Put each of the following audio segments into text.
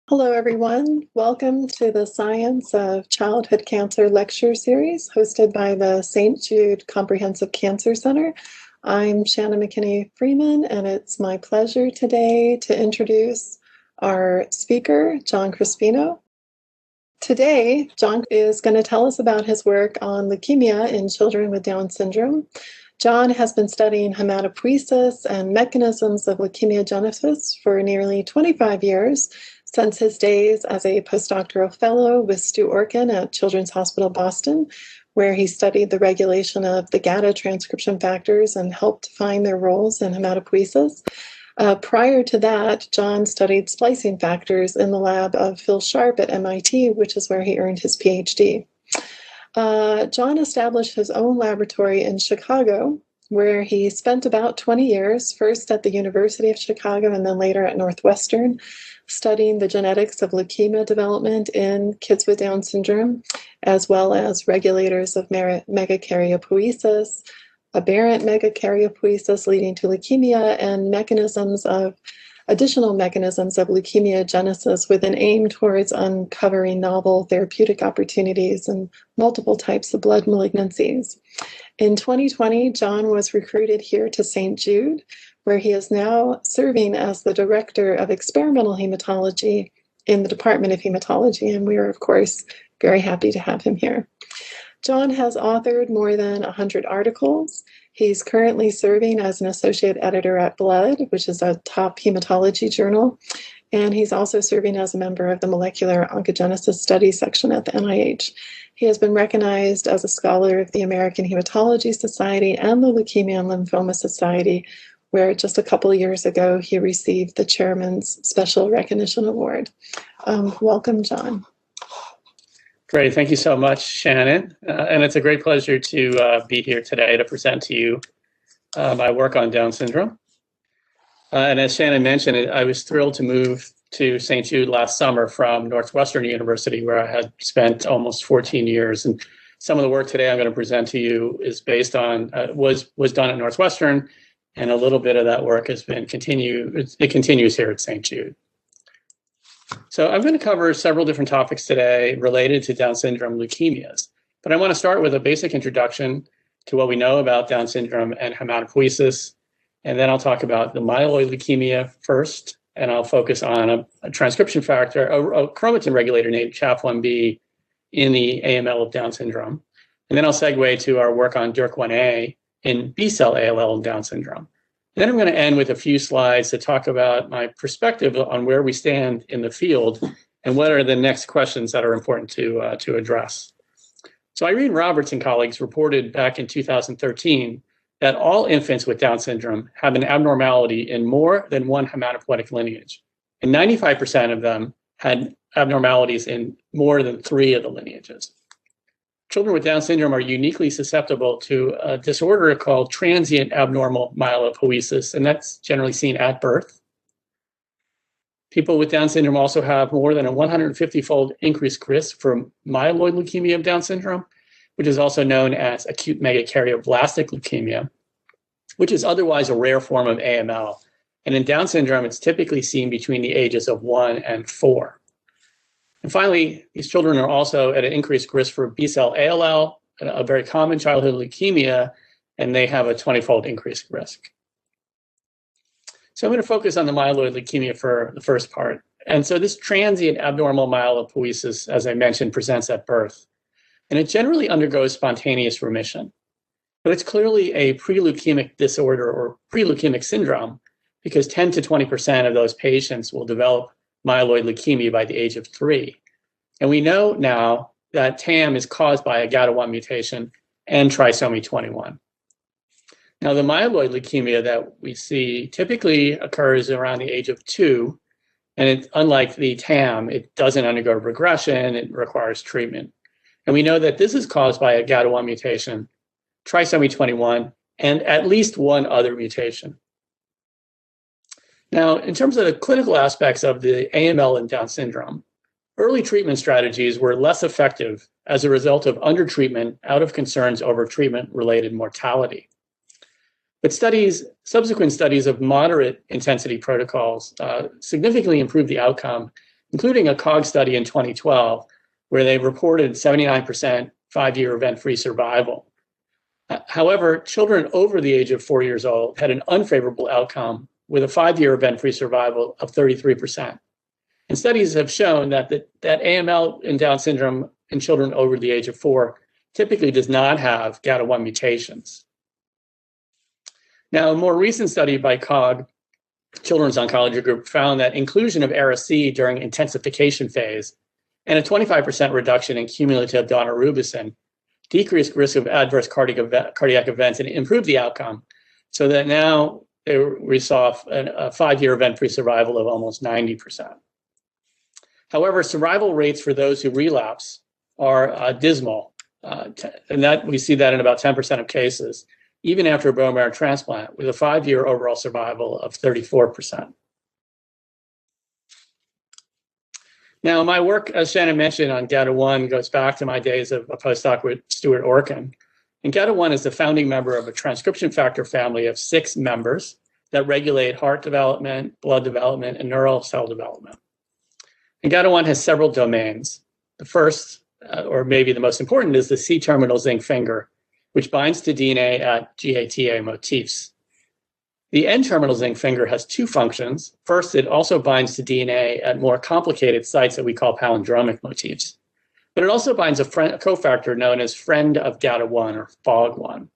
Hello, everyone. Welcome to the Science of Childhood Cancer lecture series hosted by the St. Jude Comprehensive Cancer Center. I'm Shannon McKinney-Freeman, and it's my pleasure today to introduce our speaker, John Crispino. Today, John is going to tell us about his work on leukemia in children with Down syndrome. John has been studying hematopoiesis and mechanisms of leukemogenesis for nearly 25 years, since his days as a postdoctoral fellow with Stu Orkin at Children's Hospital Boston, where he studied the regulation of the GATA transcription factors and helped find their roles in hematopoiesis. Prior to that, John studied splicing factors in the lab of Phil Sharp at MIT, which is where he earned his PhD. John established his own laboratory in Chicago, where he spent about 20 years, first at the University of Chicago and then later at Northwestern, studying the genetics of leukemia development in kids with Down syndrome, as well as regulators of megakaryopoiesis, aberrant megakaryopoiesis leading to leukemia, and additional mechanisms of leukemogenesis with an aim towards uncovering novel therapeutic opportunities in multiple types of blood malignancies. In 2020, John was recruited here to St. Jude, where he is now serving as the Director of Experimental Hematology in the Department of Hematology, and we are, of course, very happy to have him here. John has authored more than 100 articles. He's currently serving as an associate editor at Blood, which is a top hematology journal, and he's also serving as a member of the Molecular Oncogenesis Studies section at the NIH. He has been recognized as a scholar of the American Hematology Society and the Leukemia and Lymphoma Society, where just a couple of years ago he received the Chairman's Special Recognition Award. Welcome, John. Great. Thank you so much, Shannon. And it's a great pleasure to be here today to present to you my work on Down syndrome. And as Shannon mentioned, I was thrilled to move to St. Jude last summer from Northwestern University, where I had spent almost 14 years. And some of the work today I'm going to present to you is based on, was done at Northwestern, and a little bit of that work has been it continues here at St. Jude. So I'm going to cover several different topics today related to Down syndrome leukemias, but I want to start with a basic introduction to what we know about Down syndrome and hematopoiesis, and then I'll talk about the myeloid leukemia first, and I'll focus on a transcription factor, a chromatin regulator named CHAP1B in the AML of Down syndrome, and then I'll segue to our work on DYRK1A in B-cell ALL and Down syndrome. Then I'm going to end with a few slides to talk about my perspective on where we stand in the field and what are the next questions that are important to address. So Irene Roberts and colleagues reported back in 2013 that all infants with Down syndrome have an abnormality in more than one hematopoietic lineage, and 95% of them had abnormalities in more than 3 of the lineages. Children with Down syndrome are uniquely susceptible to a disorder called transient abnormal myelopoiesis, and that's generally seen at birth. People with Down syndrome also have more than a 150-fold increased risk for myeloid leukemia of Down syndrome, which is also known as acute megakaryoblast leukemia, which is otherwise a rare form of AML. And in Down syndrome, it's typically seen between the ages of 1 and 4. And finally, these children are also at an increased risk for B-cell ALL, a very common childhood leukemia, and they have a 20-fold increased risk. So I'm going to focus on the myeloid leukemia for the first part. And so this transient abnormal myelopoiesis, as I mentioned, presents at birth. And it generally undergoes spontaneous remission. But it's clearly a pre-leukemic disorder or pre-leukemic syndrome, because 10 to 20% of those patients will develop myeloid leukemia by the age of 3. And we know now that TAM is caused by a GATA1 mutation and trisomy 21. Now, the myeloid leukemia that we see typically occurs around the age of 2, and unlike the TAM, it doesn't undergo regression, it requires treatment. And we know that this is caused by a GATA1 mutation, trisomy 21, and at least one other mutation. Now, in terms of the clinical aspects of the AML and Down syndrome, early treatment strategies were less effective as a result of undertreatment out of concerns over treatment-related mortality. But subsequent studies of moderate intensity protocols significantly improved the outcome including a COG study in 2012, where they reported 79% 5-year event-free survival. However, children over the age of 4 years old had an unfavorable outcome with a 5-year event-free survival of 33%. And studies have shown that that AML in Down syndrome in children over the age of 4 typically does not have GATA1 mutations. Now, a more recent study by COG, Children's Oncology Group, found that inclusion of Ara-C during intensification phase and a 25% reduction in cumulative daunorubicin decreased risk of adverse cardiac events and improved the outcome, so that now we saw a 5-year event-free survival of almost 90%. However, survival rates for those who relapse are dismal, and that we see that in about 10% of cases, even after a bone marrow transplant, with a 5-year overall survival of 34%. Now, my work, as Shannon mentioned, on GATA1 goes back to my days of a postdoc with Stuart Orkin. And GATA1 is the founding member of a transcription factor family of 6 members that regulate heart development, blood development, and neural cell development. And GATA1 has several domains. The first, or maybe the most important, is the C-terminal zinc finger, which binds to DNA at GATA motifs. The N-terminal zinc finger has 2 functions. First, it also binds to DNA at more complicated sites that we call palindromic motifs. But it also binds a cofactor known as friend of GATA1 or FOG1.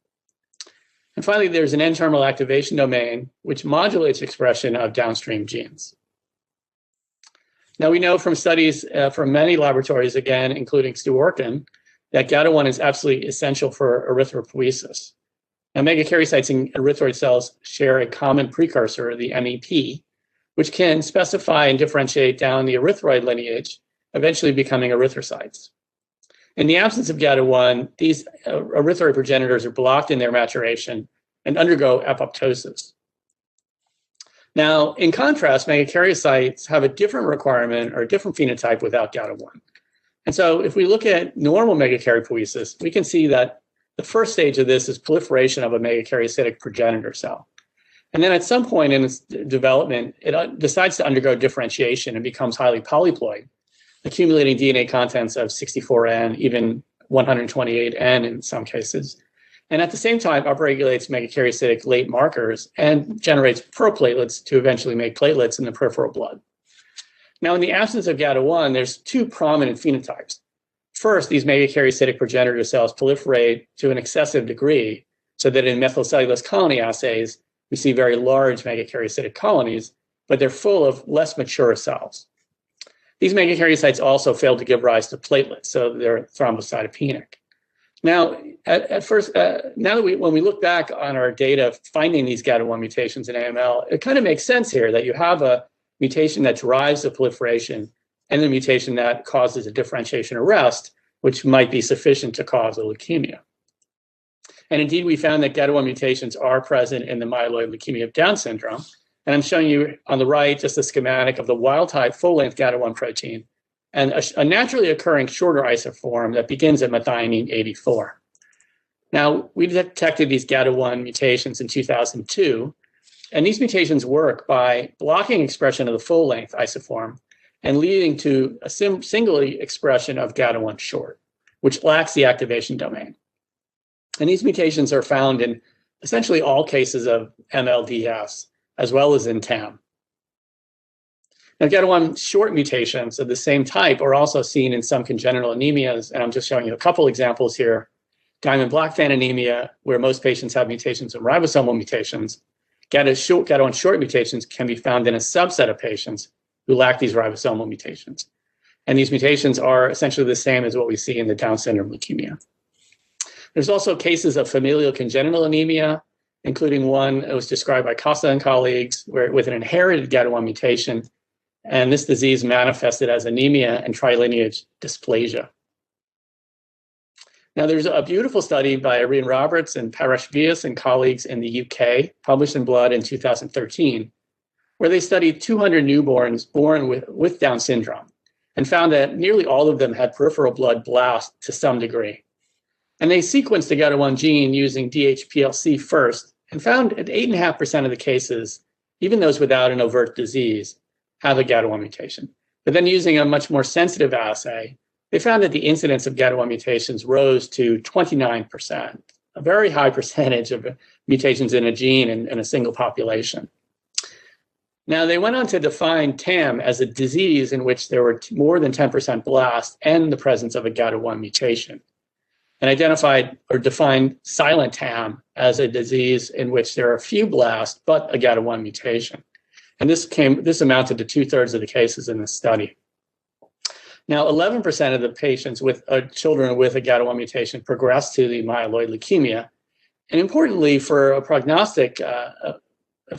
And finally, there's an N-terminal activation domain, which modulates expression of downstream genes. Now, we know from studies from many laboratories, again, including Stu Orkin, that GATA1 is absolutely essential for erythropoiesis. Now, megakaryocytes in erythroid cells share a common precursor, the MEP, which can specify and differentiate down the erythroid lineage, eventually becoming erythrocytes. In the absence of GATA1, these erythroid progenitors are blocked in their maturation and undergo apoptosis. Now, in contrast, megakaryocytes have a different requirement or a different phenotype without GATA1. And so if we look at normal megakaryopoiesis, we can see that the first stage of this is proliferation of a megakaryocytic progenitor cell. And then at some point in its development, it decides to undergo differentiation and becomes highly polyploid, accumulating DNA contents of 64N, even 128N in some cases. And at the same time, upregulates megakaryocytic late markers and generates proplatelets to eventually make platelets in the peripheral blood. Now, in the absence of GATA1, there's 2 prominent phenotypes. First, these megakaryocytic progenitor cells proliferate to an excessive degree, so that in methylcellulose colony assays, we see very large megakaryocytic colonies, but they're full of less mature cells. These megakaryocytes also fail to give rise to platelets, so they're thrombocytopenic. Now, when we look back on our data finding these GATA1 mutations in AML, it kind of makes sense here that you have a mutation that drives the proliferation and the mutation that causes a differentiation arrest, which might be sufficient to cause a leukemia. And indeed, we found that GATA1 mutations are present in the myeloid leukemia of Down syndrome. And I'm showing you on the right just a schematic of the wild-type full-length GATA1 protein and a naturally occurring shorter isoform that begins at methionine 84. Now, we detected these GATA1 mutations in 2002, and these mutations work by blocking expression of the full-length isoform and leading to a single expression of GATA1 short, which lacks the activation domain. And these mutations are found in essentially all cases of MLDS, as well as in TAM. Now, GATA1 short mutations of the same type are also seen in some congenital anemias, and I'm just showing you a couple examples here. Diamond-Blackfan anemia, where most patients have mutations of ribosomal mutations. GATA1 short mutations can be found in a subset of patients who lack these ribosomal mutations. And these mutations are essentially the same as what we see in the Down syndrome leukemia. There's also cases of familial congenital anemia, including one that was described by Costa and colleagues with an inherited GATA1 mutation. And this disease manifested as anemia and trilineage dysplasia. Now, there's a beautiful study by Irene Roberts and Paresh Vyas and colleagues in the UK, published in Blood in 2013, where they studied 200 newborns born with Down syndrome and found that nearly all of them had peripheral blood blasts to some degree. And they sequenced the GATA1 gene using DHPLC first and found at 8.5% of the cases, even those without an overt disease, have a GATA1 mutation. But then using a much more sensitive assay, they found that the incidence of GATA1 mutations rose to 29%, a very high percentage of mutations in a gene in a single population. Now, they went on to define TAM as a disease in which there were more than 10% blast and the presence of a GATA1 mutation, and identified or defined silent TAM as a disease in which there are few blasts but a GATA1 mutation. And this amounted to 2/3 of the cases in this study. Now, 11% of the patients with children with a GATA1 mutation progressed to the myeloid leukemia. And importantly, for a prognostic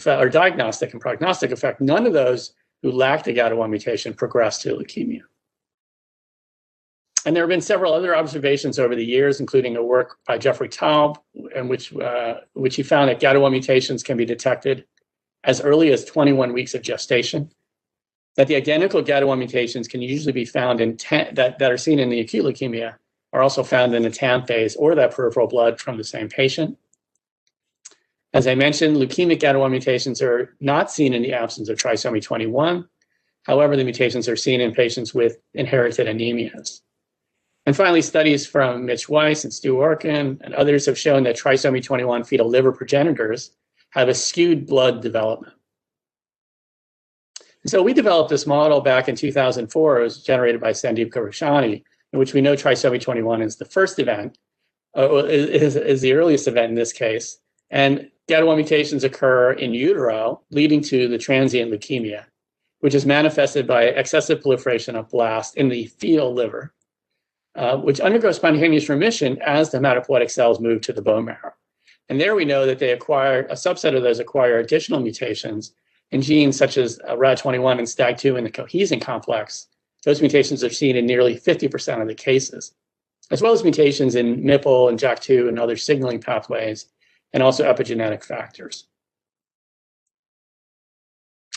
or diagnostic and prognostic effect, none of those who lacked a GATA1 mutation progressed to leukemia. And there have been several other observations over the years, including a work by Jeffrey Taub, in which he found that GATA1 mutations can be detected as early as 21 weeks of gestation, that the identical GATA1 mutations can usually be found in that are seen in the acute leukemia are also found in the TAM phase or that peripheral blood from the same patient. As I mentioned, leukemic GATA1 mutations are not seen in the absence of trisomy 21. However, the mutations are seen in patients with inherited anemias. And finally, studies from Mitch Weiss and Stu Orkin and others have shown that trisomy 21 fetal liver progenitors have a skewed blood development. So we developed this model back in 2004. It was generated by Sandeep Karushani, in which we know trisomy 21 is the first event, is the earliest event in this case. And GATA1 mutations occur in utero, leading to the transient leukemia, which is manifested by excessive proliferation of blast in the fetal liver, which undergoes spontaneous remission as the hematopoietic cells move to the bone marrow. And there we know that they acquire, a subset of those acquire additional mutations in genes such as RAD21 and STAG2 in the cohesin complex. Those mutations are seen in nearly 50% of the cases, as well as mutations in MIPL and JAK2 and other signaling pathways, and also epigenetic factors.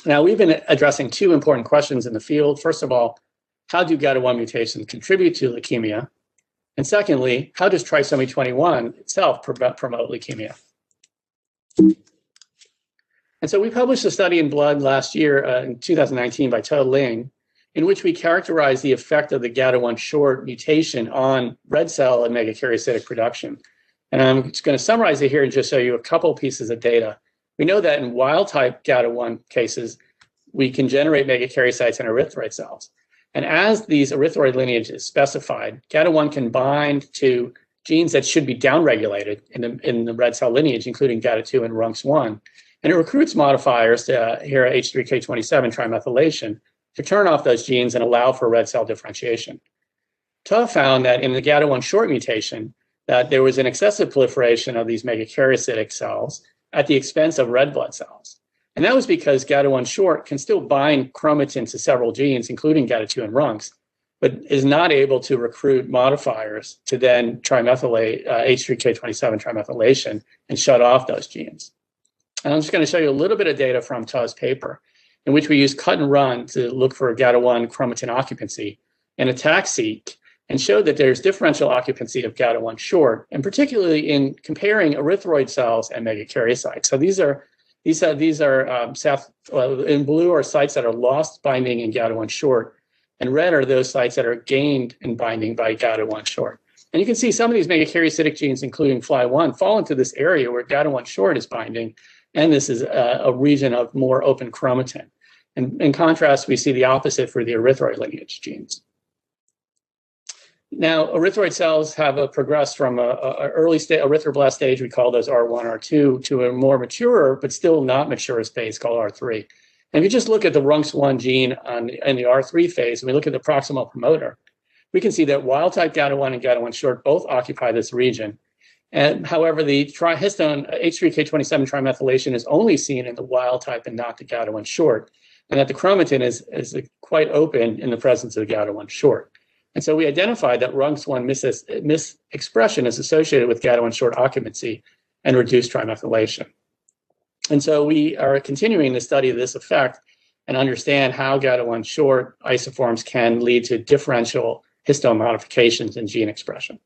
Now, we've been addressing two important questions in the field. First of all, how do GATA1 mutations contribute to leukemia? And secondly, how does trisomy 21 itself promote leukemia? And so we published a study in Blood last year in 2019 by Toh Ling, in which we characterized the effect of the GATA1 short mutation on red cell and megakaryocytic production. And I'm just going to summarize it here and just show you a couple pieces of data. We know that in wild-type GATA1 cases, we can generate megakaryocytes and erythroid cells. And as these erythroid lineage is specified, GATA1 can bind to genes that should be downregulated in the red cell lineage, including GATA2 and RUNX1. And it recruits modifiers to here H3K27 trimethylation to turn off those genes and allow for red cell differentiation. Toh found that in the GATA1 short mutation, that there was an excessive proliferation of these megakaryocytic cells at the expense of red blood cells. And that was because GATA1 short can still bind chromatin to several genes, including GATA2 and RUNX, but is not able to recruit modifiers to then trimethylate H3K27 trimethylation and shut off those genes. And I'm just going to show you a little bit of data from Toh's paper, in which we use cut and run to look for GATA1 chromatin occupancy and attack-seq, and showed that there's differential occupancy of GATA1 short, and particularly in comparing erythroid cells and megakaryocytes. So these are in blue are sites that are lost binding in GATA1 short, and red are those sites that are gained in binding by GATA1 short. And you can see some of these megakaryocytic genes, including FLY1, fall into this area where GATA1 short is binding, and this is a region of more open chromatin. And in contrast, we see the opposite for the erythroid lineage genes. Now, erythroid cells have progressed from an early erythroblast stage, we call those R1, R2, to a more mature, but still not mature phase called R3. And if you just look at the RUNX1 gene in the R3 phase, and we look at the proximal promoter, we can see that wild-type GATA1 and GATA1 short both occupy this region. And however, the trihistone H3K27 trimethylation is only seen in the wild-type and not the GATA1 short, and that the chromatin is quite open in the presence of the GATA1 short. And so we identified that RUNX1 misexpression is associated with GATA1 short occupancy and reduced trimethylation. And so we are continuing to study this effect and understand how GATA1 short isoforms can lead to differential histone modifications in gene expression.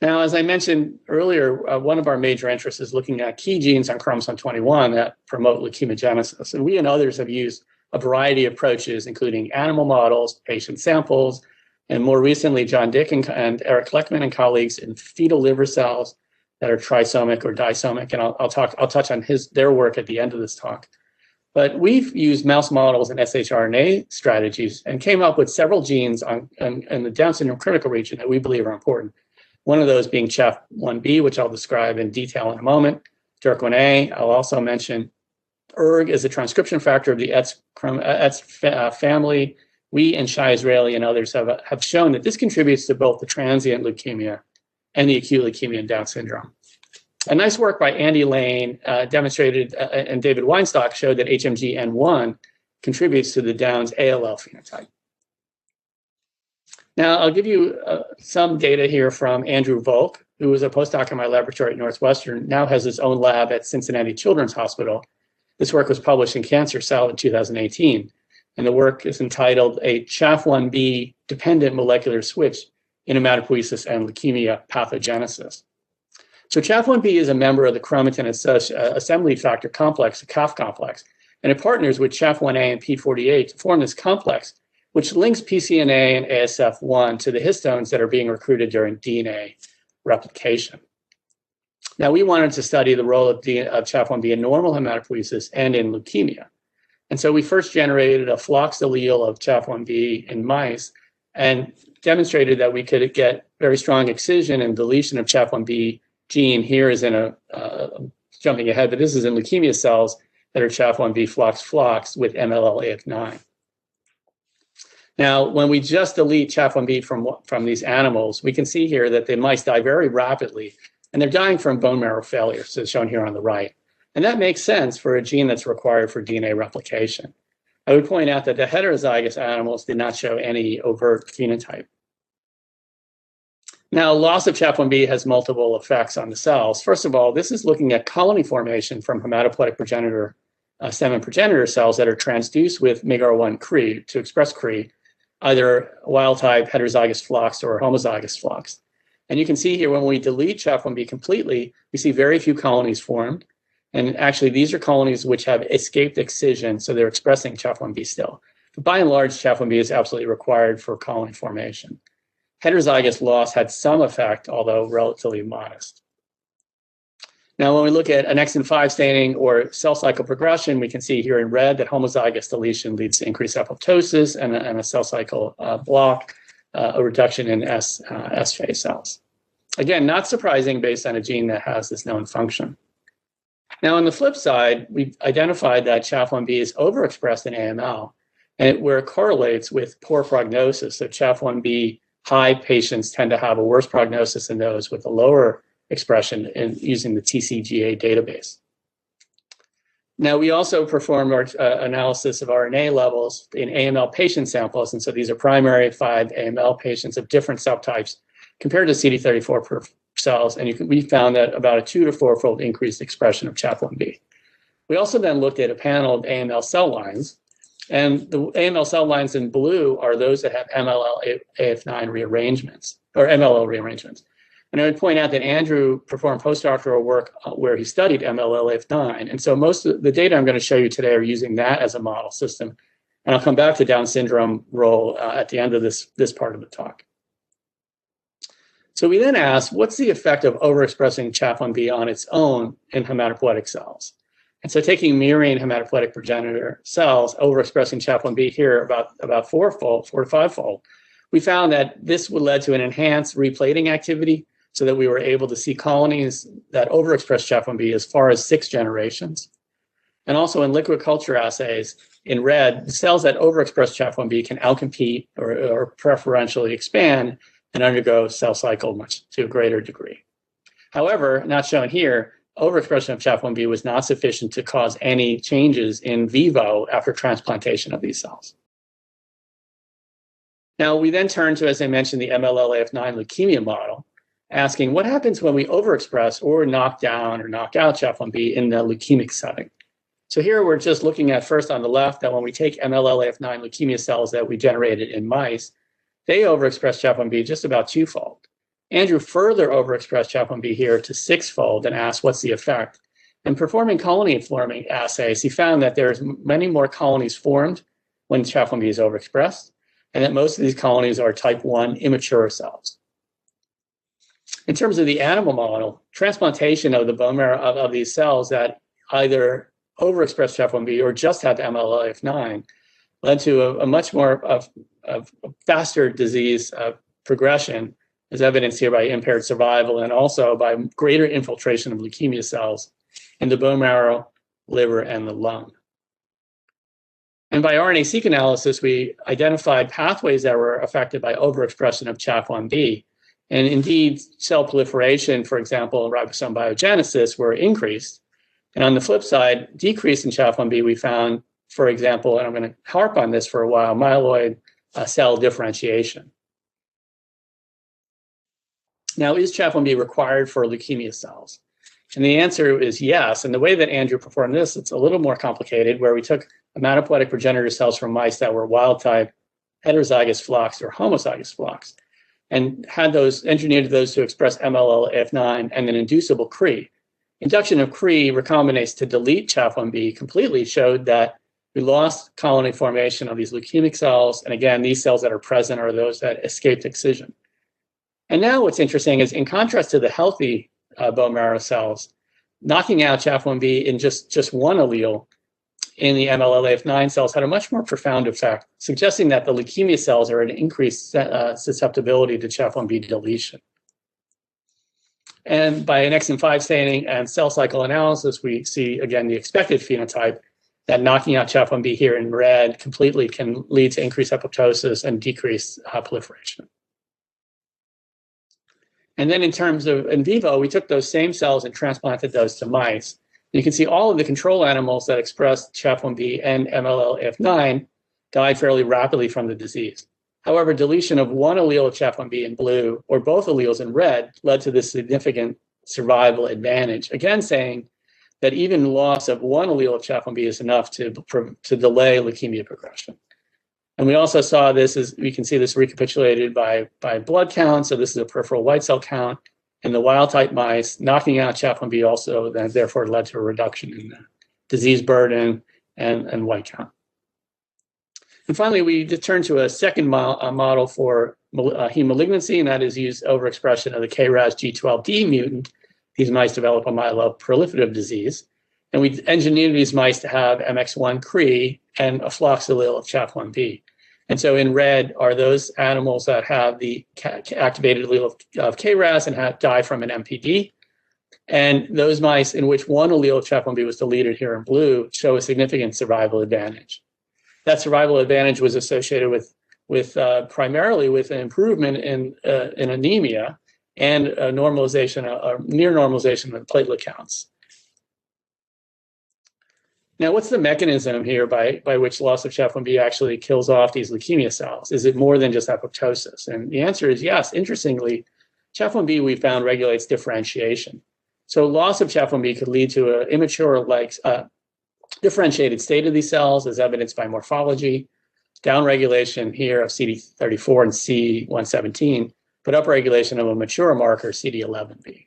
Now, as I mentioned earlier, one of our major interests is looking at key genes on chromosome 21 that promote leukemogenesis. And we and others have used a variety of approaches, including animal models, patient samples, and more recently, John Dick and Eric Leckman and colleagues in fetal liver cells that are trisomic or disomic, and I'll touch on their work at the end of this talk. But we've used mouse models and shRNA strategies and came up with several genes in the Down syndrome critical region that we believe are important. One of those being CHAF1B, which I'll describe in detail in a moment. DYRK1A, I'll also mention. ERG is a transcription factor of the ETS family. We and Shai Israeli and others have shown that this contributes to both the transient leukemia and the acute leukemia in Down syndrome. A nice work by Andy Lane demonstrated, and David Weinstock showed that HMG-N1 contributes to the Down's ALL phenotype. Now, I'll give you some data here from Andrew Volk, who was a postdoc in my laboratory at Northwestern, now has his own lab at Cincinnati Children's Hospital. This work was published in Cancer Cell in 2018, and the work is entitled A CHAF1B Dependent Molecular Switch in Hematopoiesis and Leukemia Pathogenesis. So CHAF1B is a member of the chromatin assembly factor complex, the CAF complex, and it partners with CHAF1A and P48 to form this complex, which links PCNA and ASF1 to the histones that are being recruited during DNA replication. Now, we wanted to study the role of CHAF1B in normal hematopoiesis and in leukemia. And so we first generated a flox allele of CHAF1B in mice and demonstrated that we could get very strong excision and deletion of CHAF1B gene. Here is in jumping ahead, but this is in leukemia cells that are CHAF1B flox with MLL-AF9. Now, when we just delete CHAF1B from these animals, we can see here that the mice die very rapidly, and they're dying from bone marrow failure, so shown here on the right. And that makes sense for a gene that's required for DNA replication. I would point out that the heterozygous animals did not show any overt phenotype. Now, loss of CHAF1B has multiple effects on the cells. First of all, this is looking at colony formation from hematopoietic progenitor, semen progenitor cells that are transduced with MIGR1 CRE to express CRE, either wild-type heterozygous flox or homozygous flox. And you can see here when we delete CHAF1B completely, we see very few colonies formed. And actually, these are colonies which have escaped excision, so they're expressing CHAF1B still. But by and large, CHAF1B is absolutely required for colony formation. Heterozygous loss had some effect, although relatively modest. Now, when we look at annexin 5 staining or cell cycle progression, we can see here in red that homozygous deletion leads to increased apoptosis and a cell cycle block, a reduction in S phase cells. Again, not surprising based on a gene that has this known function. Now, on the flip side, we've identified that CHAF1B is overexpressed in AML, and where it correlates with poor prognosis. So CHAF1B high patients tend to have a worse prognosis than those with a lower expression in using the TCGA database. Now, we also performed our analysis of RNA levels in AML patient samples, and so these are primary 5 AML patients of different subtypes compared to CD34 cells, and we found that about a 2 to 4-fold increased expression of CHAF1B. We also then looked at a panel of AML cell lines, and the AML cell lines in blue are those that have MLL-AF9 rearrangements, or MLL rearrangements. And I would point out that Andrew performed postdoctoral work where he studied MLL-AF9, and so most of the data I'm going to show you today are using that as a model system. And I'll come back to Down syndrome role at the end of this part of the talk. So we then asked, what's the effect of overexpressing CHAF1B on its own in hematopoietic cells? And so taking murine hematopoietic progenitor cells, overexpressing CHAF1B here about 4 to 5-fold, we found that this would lead to an enhanced replating activity so that we were able to see colonies that overexpress CHAF1B as far as 6 generations. And also in liquid culture assays, in red, the cells that overexpress CHAF1B can outcompete or preferentially expand and undergo cell cycle much to a greater degree. However, not shown here, overexpression of CHAF1B was not sufficient to cause any changes in vivo after transplantation of these cells. Now, we then turn to, as I mentioned, the MLL-AF9 leukemia model, asking what happens when we overexpress or knock down or knock out CHAF1B in the leukemic setting. So here we're just looking at first on the left that when we take MLL-AF9 leukemia cells that we generated in mice, they overexpress CHAF1B just about 2-fold. Andrew further overexpressed CHAF1B here to 6-fold and asked, what's the effect? And performing colony forming assays, he found that there's many more colonies formed when Chaff1b is overexpressed, and that most of these colonies are type 1 immature cells. In terms of the animal model, transplantation of the bone marrow of these cells that either overexpressed Chaff1b or just had MLLAF9 led to a much more of faster disease progression, as evidenced here by impaired survival and also by greater infiltration of leukemia cells in the bone marrow, liver, and the lung. And by RNA-seq analysis, we identified pathways that were affected by overexpression of Chaff1b. And indeed, cell proliferation, for example, ribosome biogenesis were increased. And on the flip side, decrease in Chaff1b, we found, for example, and I'm going to harp on this for a while, myeloid cell differentiation. Now, is Chaff1b required for leukemia cells? And the answer is yes. And the way that Andrew performed this, it's a little more complicated, where we took hematopoietic progenitor cells from mice that were wild type, heterozygous flocks, or homozygous flocks, and had those engineered those to express MLLAF9 and an inducible CRE. Induction of CRE recombinase to delete Chaff1b completely showed that we lost colony formation of these leukemic cells. And again, these cells that are present are those that escaped excision. And now what's interesting is, in contrast to the healthy bone marrow cells, knocking out Chaff1b in just one allele in the MLLAF9 cells had a much more profound effect, suggesting that the leukemia cells are at an increased susceptibility to Chaff1b deletion. And by an exon 5 staining and cell cycle analysis, we see, again, the expected phenotype that knocking out Chaff1b here in red completely can lead to increased apoptosis and decreased proliferation. And then in terms of in vivo, we took those same cells and transplanted those to mice. You can see all of the control animals that expressed Chaff1b and MLLAF9 died fairly rapidly from the disease. However, deletion of one allele of Chaff1b in blue or both alleles in red led to this significant survival advantage, again saying that even loss of one allele of Chaff1b is enough to delay leukemia progression. And we also saw this, as we can see this recapitulated by blood count. So this is a peripheral white cell count in the wild type mice. Knocking out Chaff1b also then therefore led to a reduction in the disease burden and white count. And finally, we turned to a second model for heme malignancy, and that is use overexpression of the KRAS G12D mutant. These mice develop a myeloproliferative disease. And we engineered these mice to have MX1 CRE and a flox allele of Chaff1b. And so in red are those animals that have the activated allele of KRAS and die from an MPD. And those mice in which one allele of Chaff1b was deleted here in blue show a significant survival advantage. That survival advantage was associated with primarily with an improvement in anemia and a normalization, a near normalization of platelet counts. Now, what's the mechanism here by which loss of Chaff1b actually kills off these leukemia cells? Is it more than just apoptosis? And the answer is yes. Interestingly, Chaff1b we found regulates differentiation. So loss of Chaff1b could lead to an immature, differentiated state of these cells, as evidenced by morphology, downregulation here of CD34 and C117, but upregulation of a mature marker, CD11b.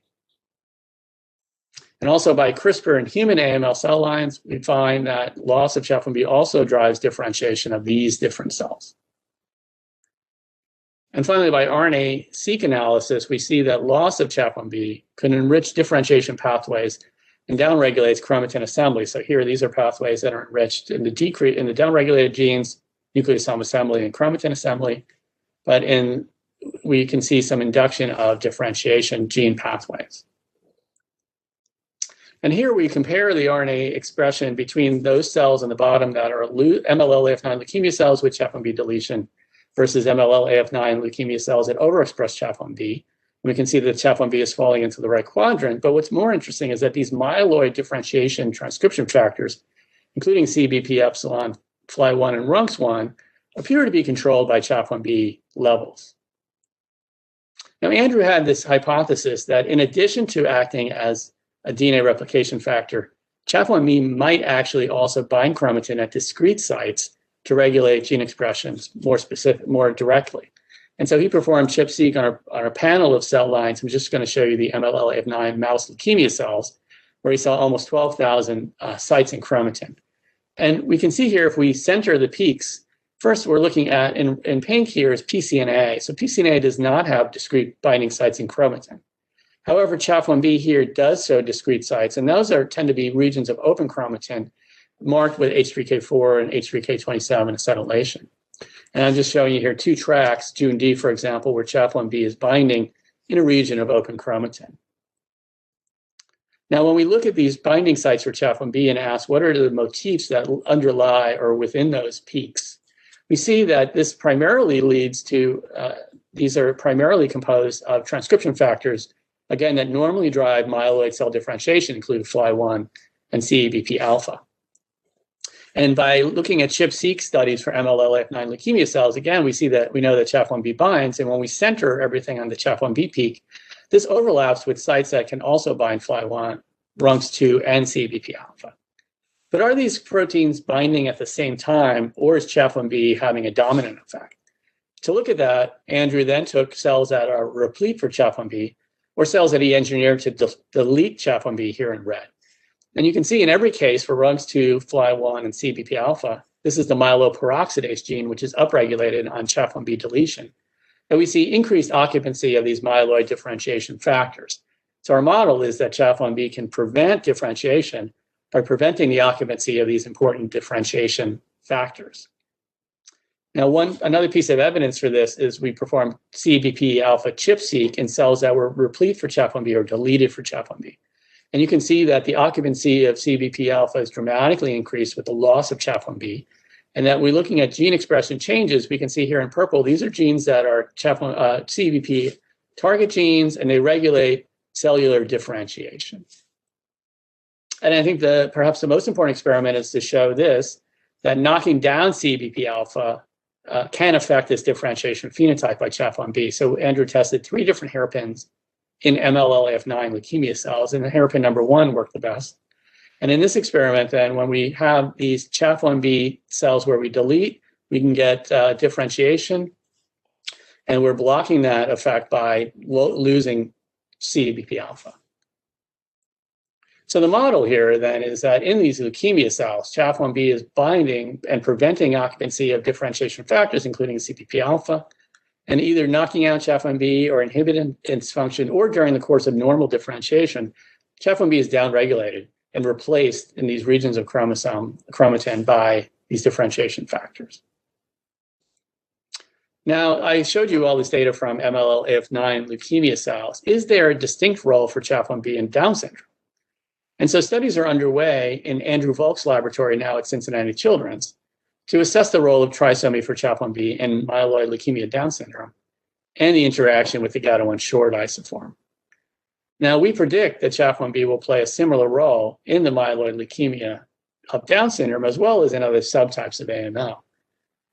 And also by CRISPR in human AML cell lines, we find that loss of Chaff1b also drives differentiation of these different cells. And finally, by RNA-seq analysis, we see that loss of Chaff1b can enrich differentiation pathways and downregulates chromatin assembly. So here, these are pathways that are enriched in the downregulated genes, nucleosome assembly and chromatin assembly, but we can see some induction of differentiation gene pathways. And here we compare the RNA expression between those cells in the bottom that are MLLAF9 leukemia cells with Chaff1b deletion versus MLLAF9 leukemia cells that overexpress Chaff1b. And we can see that Chaff1b is falling into the right quadrant. But what's more interesting is that these myeloid differentiation transcription factors, including CBP epsilon, FLY1, and RUNX1, appear to be controlled by Chaff1b levels. Now, Andrew had this hypothesis that in addition to acting as a DNA replication factor, Chaff1b might actually also bind chromatin at discrete sites to regulate gene expressions more directly. And so he performed ChIP-seq on a panel of cell lines. I'm just going to show you the MLLAF9 mouse leukemia cells, where he saw almost 12,000 sites in chromatin. And we can see here, if we center the peaks, first we're looking at, in pink here is PCNA. So PCNA does not have discrete binding sites in chromatin. However, CHAF1B here does show discrete sites, and those tend to be regions of open chromatin marked with H3K4 and H3K27 acetylation. And I'm just showing you here two tracks, Jude and D, for example, where CHAF1B is binding in a region of open chromatin. Now, when we look at these binding sites for CHAF1B and ask what are the motifs that underlie or within those peaks, we see that this primarily leads to, these are primarily composed of transcription factors, again, that normally drive myeloid cell differentiation, including FLI1 and CABP alpha. And by looking at ChIP-seq studies for MLL-AF9 leukemia cells, again, we know that CHAF1B binds, and when we center everything on the CHAF1B peak, this overlaps with sites that can also bind FLI1, RUNX2, and CABP alpha. But are these proteins binding at the same time, or is CHAF1B having a dominant effect? To look at that, Andrew then took cells that are replete for CHAF1B, or cells that he engineered to delete CHAF1B here in red. And you can see in every case for RUNX2, FLI1, and CBP alpha, this is the myeloperoxidase gene, which is upregulated on CHAF1B deletion. And we see increased occupancy of these myeloid differentiation factors. So our model is that CHAF1B can prevent differentiation by preventing the occupancy of these important differentiation factors. Now, another piece of evidence for this is we performed CBP alpha ChIP-seq in cells that were replete for CHAF1B or deleted for CHAF1B. And you can see that the occupancy of CBP alpha is dramatically increased with the loss of CHAF1B. And that we're looking at gene expression changes, we can see here in purple, these are genes that are CBP target genes, and they regulate cellular differentiation. And I think perhaps the most important experiment is to show this, that knocking down CBP alpha can affect this differentiation phenotype by CHAF1B. So Andrew tested 3 different hairpins in MLL-AF9 leukemia cells, and the hairpin number 1 worked the best. And in this experiment, then, when we have these CHAF1B cells where we delete, we can get differentiation, and we're blocking that effect by losing CBP alpha. So the model here, then, is that in these leukemia cells, CHAF1B is binding and preventing occupancy of differentiation factors, including CBP alpha, and either knocking out CHAF1B or inhibiting its function, or during the course of normal differentiation, CHAF1B is downregulated and replaced in these regions of chromatin by these differentiation factors. Now, I showed you all this data from MLL-AF9 leukemia cells. Is there a distinct role for CHAF1B in Down syndrome? And so studies are underway in Andrew Volk's laboratory now at Cincinnati Children's to assess the role of trisomy for CHAF1B in myeloid leukemia Down syndrome and the interaction with the GATA1 short isoform. Now, we predict that CHAF1B will play a similar role in the myeloid leukemia of Down syndrome, as well as in other subtypes of AML.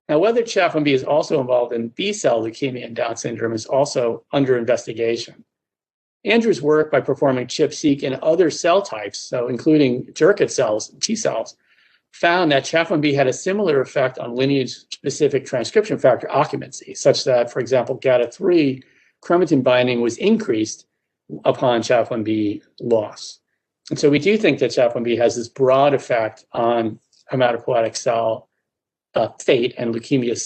Now, whether CHAF1B is also involved in B-cell leukemia and Down syndrome is also under investigation. Andrew's work by performing ChIP-seq in other cell types, so including Jurkat cells and T cells, found that CHAF1B had a similar effect on lineage-specific transcription factor occupancy, such that, for example, GATA3 chromatin binding was increased upon CHAF1B loss. And so we do think that CHAF1B has this broad effect on hematopoietic cell fate and leukemia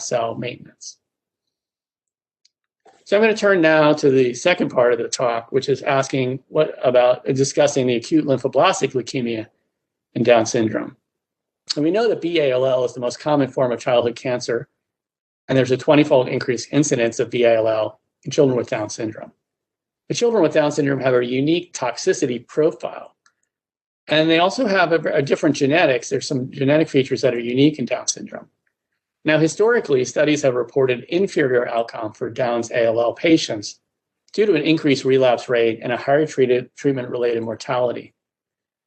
cell maintenance. So I'm going to turn now to the second part of the talk, which is asking discussing the acute lymphoblastic leukemia and Down syndrome. And we know that B-ALL is the most common form of childhood cancer, and there's a 20-fold increased incidence of B-ALL in children with Down syndrome. The children with Down syndrome have a unique toxicity profile, and they also have a different genetics. There's some genetic features that are unique in Down syndrome. Now, historically, studies have reported inferior outcome for Down's ALL patients due to an increased relapse rate and a higher treatment-related mortality.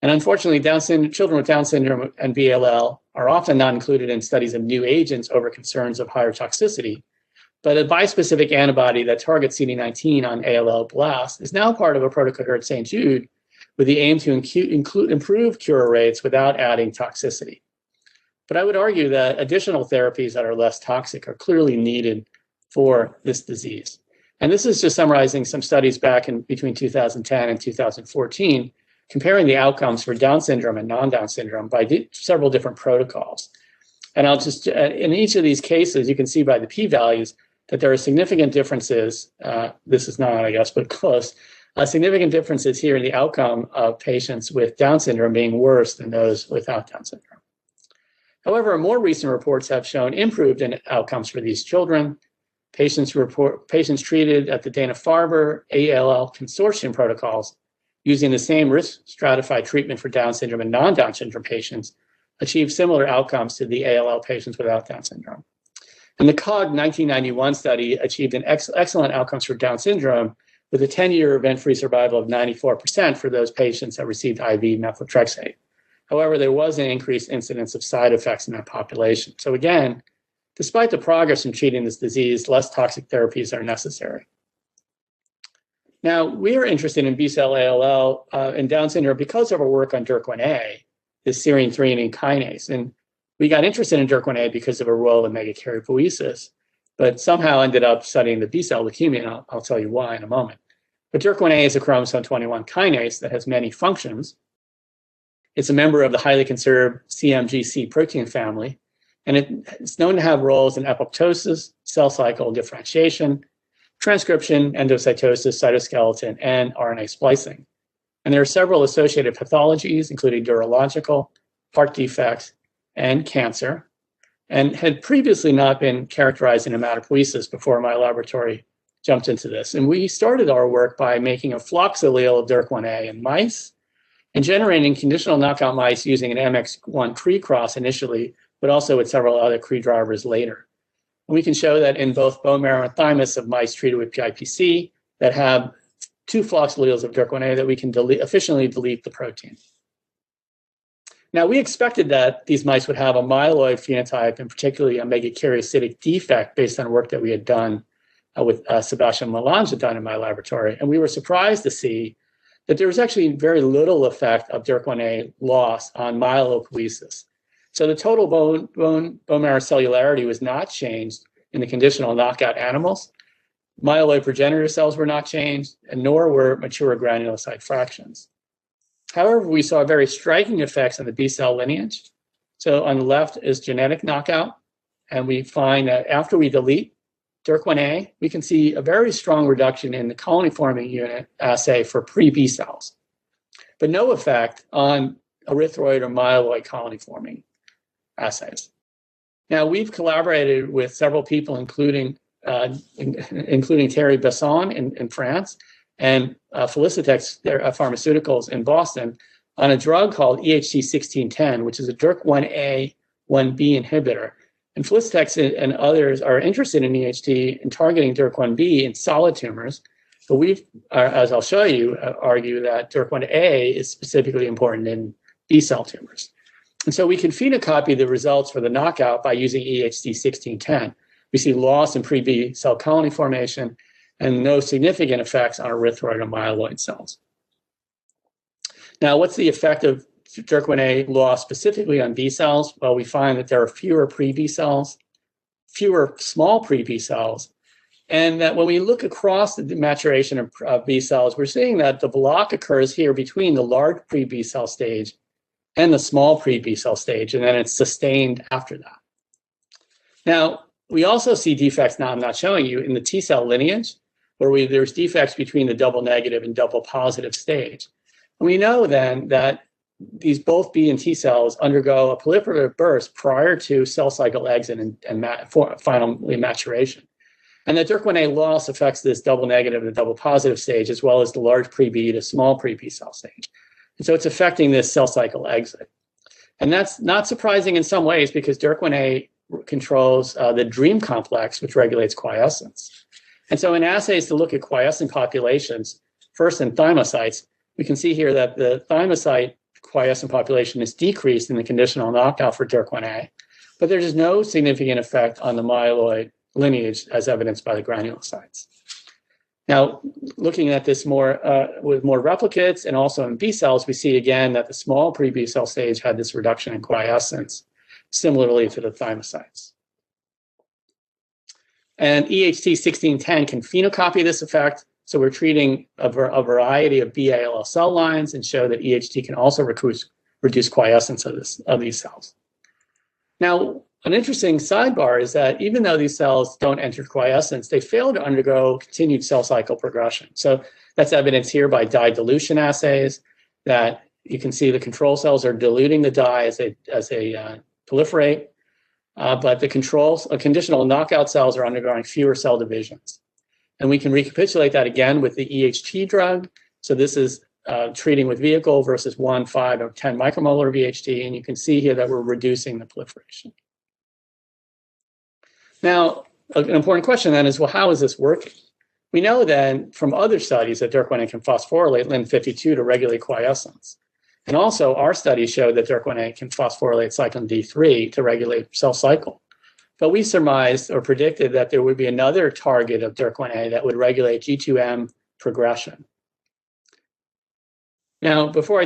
And unfortunately, children with Down syndrome and B-ALL are often not included in studies of new agents over concerns of higher toxicity. But a bispecific antibody that targets CD19 on ALL blast is now part of a protocol here at St. Jude with the aim to improve cure rates without adding toxicity. But I would argue that additional therapies that are less toxic are clearly needed for this disease. And this is just summarizing some studies back in between 2010 and 2014 comparing the outcomes for Down syndrome and non-Down syndrome by several different protocols. And I'll just, in each of these cases, you can see by the p-values that there are significant differences. This is not, I guess, but close. Significant differences here in the outcome of patients with Down syndrome being worse than those without Down syndrome. However, more recent reports have shown improved in outcomes for these children. Patients treated at the Dana-Farber ALL consortium protocols using the same risk stratified treatment for Down syndrome and non-Down syndrome patients achieved similar outcomes to the ALL patients without Down syndrome. And the COG 1991 study achieved an excellent outcomes for Down syndrome with a 10-year event-free survival of 94% for those patients that received IV methotrexate. However, there was an increased incidence of side effects in that population. So again, despite the progress in treating this disease, less toxic therapies are necessary. Now, we are interested in B-cell ALL and Down syndrome because of our work on DYRK1A, this serine threonine kinase. And we got interested in DYRK1A because of a role in megakaryopoiesis, but somehow ended up studying the B-cell leukemia, and I'll tell you why in a moment. But DYRK1A is a chromosome 21 kinase that has many functions. It's a member of the highly conserved CMGC protein family, and it's known to have roles in apoptosis, cell cycle differentiation, transcription, endocytosis, cytoskeleton, and RNA splicing. And there are several associated pathologies, including neurological, heart defects, and cancer, and had previously not been characterized in hematopoiesis before my laboratory jumped into this. And we started our work by making a flox allele of DYRK1A in mice and generating conditional knockout mice using an MX1 Cree cross initially, but also with several other Cree drivers later. And we can show that in both bone marrow and thymus of mice treated with PIPC that have two flox alleles of DYRK1A that we can efficiently delete the protein. Now, we expected that these mice would have a myeloid phenotype, and particularly a megakaryocytic defect based on work that we had done with Sebastian Melange had done in my laboratory. And we were surprised to see that there was actually very little effect of DYRK1A loss on myelopoiesis. So the total bone marrow cellularity was not changed in the conditional knockout animals. Myeloid progenitor cells were not changed, and nor were mature granulocyte fractions. However, we saw very striking effects on the B-cell lineage. So on the left is genetic knockout, and we find that after we delete DYRK1A, we can see a very strong reduction in the colony-forming unit assay for pre-B cells, but no effect on erythroid or myeloid colony-forming assays. Now, we've collaborated with several people, including Thierry Besson in France, and Felicitex Pharmaceuticals in Boston on a drug called EHT-1610, which is a DYRK1A, 1B inhibitor. And Felicitex and others are interested in EHT and targeting DYRK1B in solid tumors. But we've, as I'll show you, argue that DYRK1A is specifically important in B-cell tumors. And so we can phenocopy the results for the knockout by using EHT-1610. We see loss in pre-B cell colony formation and no significant effects on erythroid or myeloid cells. Now, what's the effect of DYRK1A loss specifically on B cells? Well, we find that there are fewer pre-B cells, fewer small pre-B cells, and that when we look across the maturation of B cells, we're seeing that the block occurs here between the large pre-B cell stage and the small pre-B cell stage, and then it's sustained after that. Now, we also see defects, now I'm not showing you, in the T cell lineage, where there's defects between the double negative and double positive stage. And we know then that these both B and T cells undergo a proliferative burst prior to cell cycle exit and finally maturation. And the DYRK1A loss affects this double negative and double positive stage, as well as the large pre-B to small pre-B cell stage. And so it's affecting this cell cycle exit. And that's not surprising in some ways because DYRK1A controls the DREAM complex, which regulates quiescence. And so in assays to look at quiescent populations, first in thymocytes, we can see here that the thymocyte quiescent population is decreased in the conditional knockout for DYRK1A, but there's no significant effect on the myeloid lineage as evidenced by the granulocytes. Now, looking at this more with more replicates and also in B cells, we see again that the small pre-B cell stage had this reduction in quiescence, similarly to the thymocytes. And EHT-1610 can phenocopy this effect. So we're treating a variety of BALL cell lines and show that EHT can also reduce quiescence of these cells. Now, an interesting sidebar is that even though these cells don't enter quiescence, they fail to undergo continued cell cycle progression. So that's evidenced here by dye dilution assays, that you can see the control cells are diluting the dye as they proliferate, but the conditional knockout cells are undergoing fewer cell divisions. And we can recapitulate that again with the EHT drug. So this is treating with vehicle versus 1, 5, or 10 micromolar of EHT, and you can see here that we're reducing the proliferation. Now, an important question then is, well, how is this working? We know then from other studies that DYRK1A can phosphorylate LIN52 to regulate quiescence. And also our studies showed that DYRK1A can phosphorylate cyclin D3 to regulate cell cycle. But we surmised or predicted that there would be another target of DYRK1A that would regulate G2M progression. Now, before I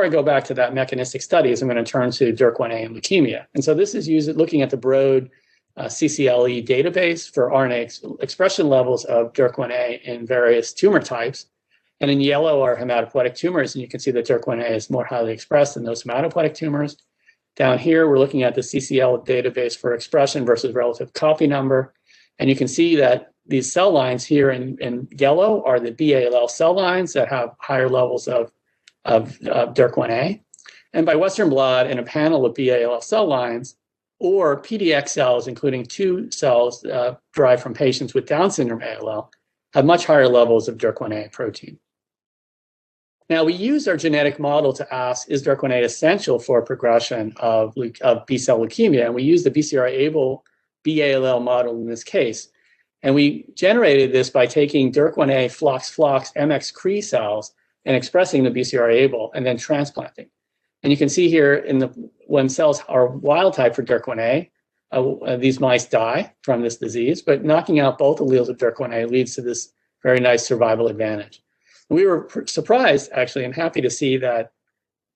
go back to that mechanistic studies, I'm going to turn to DYRK1A and leukemia. And so this is looking at the broad CCLE database for RNA expression levels of DYRK1A in various tumor types. And in yellow are hematopoietic tumors, and you can see that DYRK1A is more highly expressed in those hematopoietic tumors. Down here, we're looking at the CCL database for expression versus relative copy number. And you can see that these cell lines here in yellow are the BALL cell lines that have higher levels of DYRK1A. And by Western blot in a panel of BALL cell lines, or PDX cells, including 2 cells derived from patients with Down syndrome ALL, have much higher levels of DYRK1A protein. Now, we used our genetic model to ask, is DYRK1A essential for progression of B-cell leukemia? And we used the BCR-ABL BALL model in this case. And we generated this by taking DYRK1A flox MX-CRE cells and expressing the BCR-ABL and then transplanting. And you can see here when cells are wild type for DYRK1A, these mice die from this disease, but knocking out both alleles of DYRK1A leads to this very nice survival advantage. We were surprised, actually, and happy to see that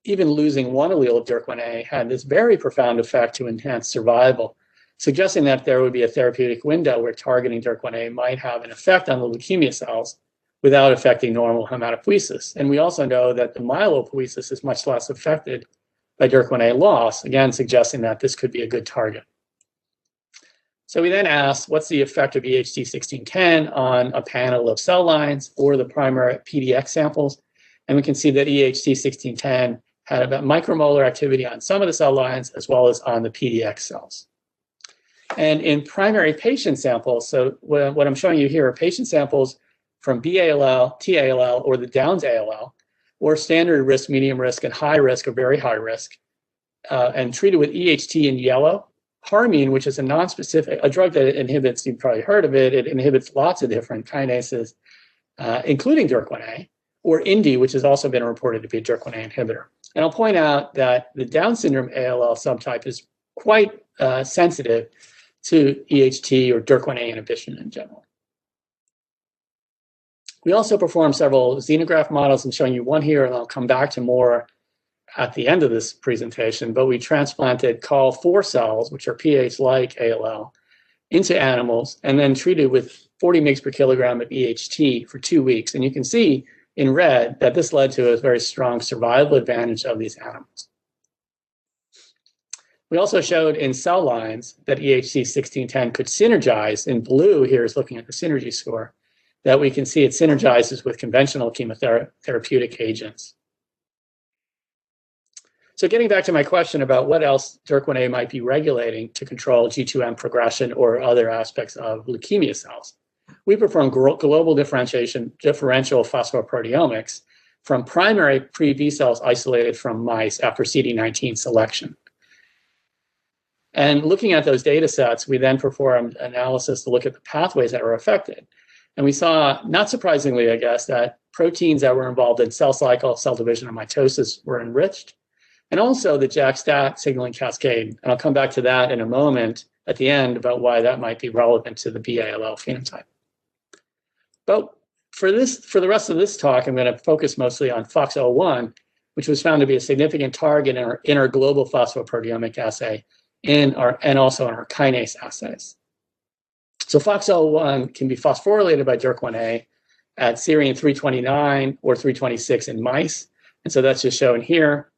even losing one allele of DYRK1A had this very profound effect to enhance survival, suggesting that there would be a therapeutic window where targeting DYRK1A might have an effect on the leukemia cells without affecting normal hematopoiesis. And we also know that the myelopoiesis is much less affected by DYRK1A loss, again, suggesting that this could be a good target. So we then asked, what's the effect of EHT-1610 on a panel of cell lines or the primary PDX samples? And we can see that EHT-1610 had about micromolar activity on some of the cell lines as well as on the PDX cells. And in primary patient samples, so what I'm showing you here are patient samples from BALL, TALL, or the Downs ALL, or standard risk, medium risk, and high risk or very high risk, and treated with EHT in yellow. Harmine, which is a non-specific, a drug that inhibits, you've probably heard of it, it inhibits lots of different kinases, including DYRK1A, or INDI, which has also been reported to be a DYRK1A inhibitor. And I'll point out that the Down syndrome ALL subtype is quite sensitive to EHT or DYRK1A inhibition in general. We also performed several xenograft models. I'm showing you one here, and I'll come back to more at the end of this presentation, but we transplanted COL4 cells, which are pH-like ALL, into animals and then treated with 40 mg per kilogram of EHT for 2 weeks. And you can see in red that this led to a very strong survival advantage of these animals. We also showed in cell lines that EHT-1610 could synergize. In blue here is looking at the synergy score, that we can see it synergizes with conventional chemotherapeutic agents. So getting back to my question about what else DYRK1A might be regulating to control G2M progression or other aspects of leukemia cells, we perform global differential phosphoproteomics from primary pre-B cells isolated from mice after CD19 selection. And looking at those data sets, we then performed analysis to look at the pathways that were affected. And we saw, not surprisingly, I guess, that proteins that were involved in cell cycle, cell division, and mitosis were enriched, and also the JAK-STAT signaling cascade. And I'll come back to that in a moment at the end about why that might be relevant to the BALL phenotype. But for the rest of this talk, I'm going to focus mostly on FOXO1, which was found to be a significant target in our global phosphoproteomic assay and also in our kinase assays. So FOXO1 can be phosphorylated by DYRK1A at serine 329 or 326 in mice. And so that's just shown here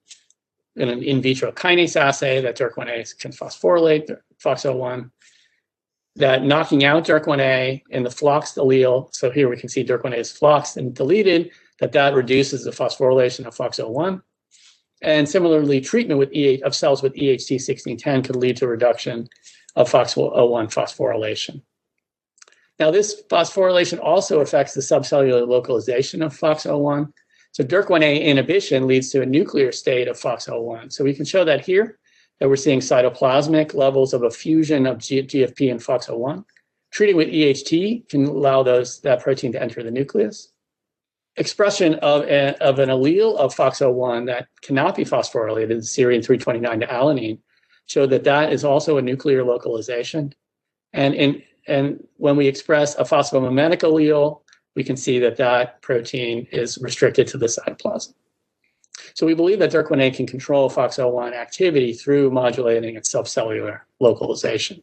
in an in vitro kinase assay that DYRK1A can phosphorylate FOXO1, that knocking out DYRK1A in the floxed allele, so here we can see DYRK1A is floxed and deleted, that reduces the phosphorylation of FOXO1. And similarly, treatment with of cells with EHT 1610 could lead to a reduction of FOXO1 phosphorylation. Now, this phosphorylation also affects the subcellular localization of FOXO1. So DYRK1A inhibition leads to a nuclear state of FOXO1. So we can show that here, that we're seeing cytoplasmic levels of a fusion of GFP and FOXO1. Treating with EHT can allow that protein to enter the nucleus. Expression of an allele of FOXO1 that cannot be phosphorylated, serine 329 to alanine, show that is also a nuclear localization. And when we express a phosphomimetic allele, we can see that protein is restricted to the cytoplasm. So we believe that DYRK1A can control FOXO1 activity through modulating its subcellular localization.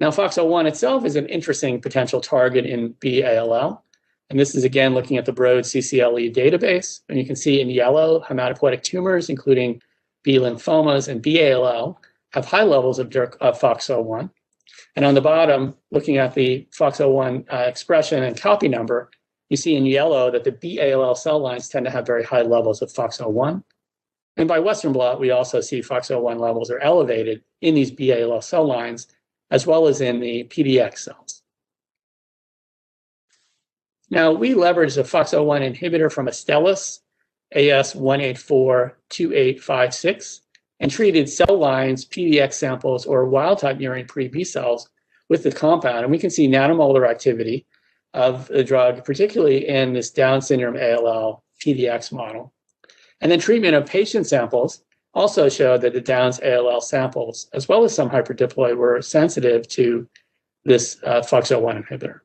Now, FOXO1 itself is an interesting potential target in B-ALL. And this is, again, looking at the Broad CCLE database. And you can see in yellow, hematopoietic tumors, including B lymphomas and B-ALL, have high levels of FOXO1. And on the bottom, looking at the FOXO1 expression and copy number, you see in yellow that the B-ALL cell lines tend to have very high levels of FOXO1. And by Western blot, we also see FOXO1 levels are elevated in these B-ALL cell lines, as well as in the PDX cells. Now, we leveraged a FOXO1 inhibitor from Astellas, AS1842856, and treated cell lines, PDX samples, or wild-type murine-free B cells with the compound. And we can see nanomolar activity of the drug, particularly in this Down syndrome ALL PDX model. And then treatment of patient samples also showed that the Down's ALL samples, as well as some hyperdiploid, were sensitive to this FOXO1 inhibitor.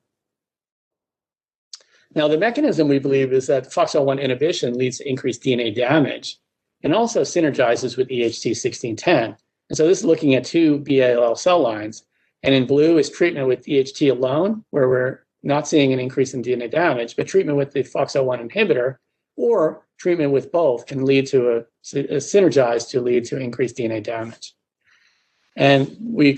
Now, the mechanism, we believe, is that FOXO1 inhibition leads to increased DNA damage and also synergizes with EHT 1610. And so this is looking at two B-ALL cell lines. And in blue is treatment with EHT alone, where we're not seeing an increase in DNA damage, but treatment with the FOXO1 inhibitor or treatment with both can lead to a synergize to lead to increased DNA damage. And we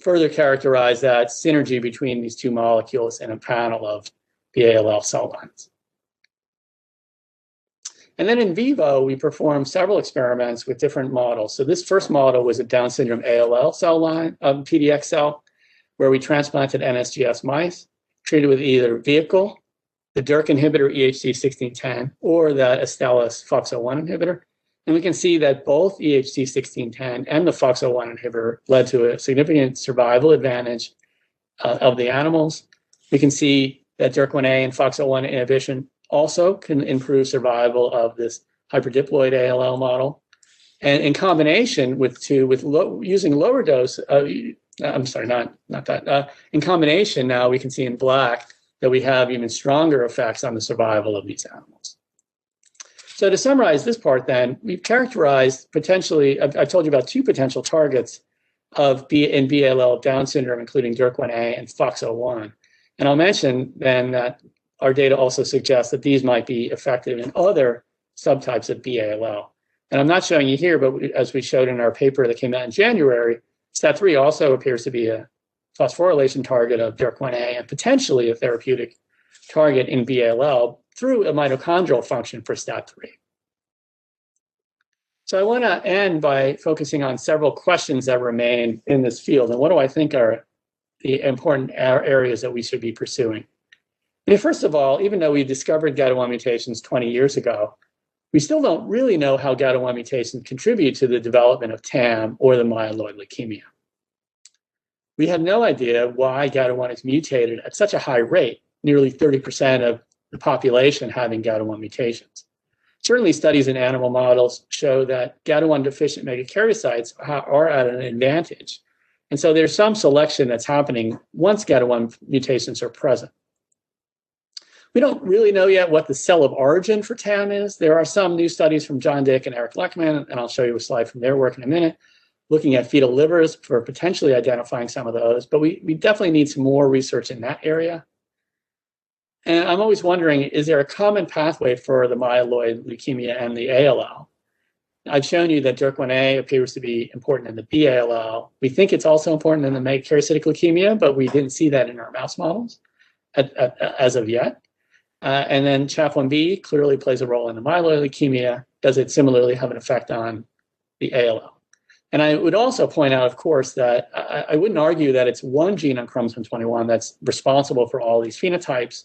further characterize that synergy between these two molecules in a panel of B-ALL cell lines. And then in vivo, we performed several experiments with different models. So this first model was a Down syndrome ALL cell line, PDX cell, where we transplanted NSGS mice, treated with either vehicle, the DYRK inhibitor EHT 1610, or the Astellas FOXO1 inhibitor. And we can see that both EHT 1610 and the FOXO1 inhibitor led to a significant survival advantage of the animals. We can see that DYRK1A and FOXO1 inhibition also can improve survival of this hyperdiploid ALL model. And in combination using lower dose, in combination now we can see in black that we have even stronger effects on the survival of these animals. So to summarize this part then, we've characterized potentially, I've told you about two potential targets in B-ALL Down syndrome, including DYRK1A and FOXO1. And I'll mention then that our data also suggests that these might be effective in other subtypes of B-ALL. And I'm not showing you here, but as we showed in our paper that came out in January, STAT3 also appears to be a phosphorylation target of DYRK1A and potentially a therapeutic target in B-ALL through a mitochondrial function for STAT3. So I want to end by focusing on several questions that remain in this field. And what do I think are the important areas that we should be pursuing? And first of all, even though we discovered GATA1 mutations 20 years ago, we still don't really know how GATA1 mutations contribute to the development of TAM or the myeloid leukemia. We have no idea why GATA1 is mutated at such a high rate, nearly 30% of the population having GATA1 mutations. Certainly, studies in animal models show that GATA1 deficient megakaryocytes are at an advantage. And so there's some selection that's happening once GATA1 mutations are present. We don't really know yet what the cell of origin for TAM is. There are some new studies from John Dick and Eric Leukeman, and I'll show you a slide from their work in a minute, looking at fetal livers for potentially identifying some of those. But we definitely need some more research in that area. And I'm always wondering, is there a common pathway for the myeloid leukemia and the ALL? I've shown you that DYRK1A appears to be important in the B-ALL. We think it's also important in the megakaryocytic leukemia, but we didn't see that in our mouse models as of yet. And then CHAP1B clearly plays a role in the myeloid leukemia. Does it similarly have an effect on the ALL? And I would also point out, of course, that I wouldn't argue that it's one gene on chromosome 21 that's responsible for all these phenotypes,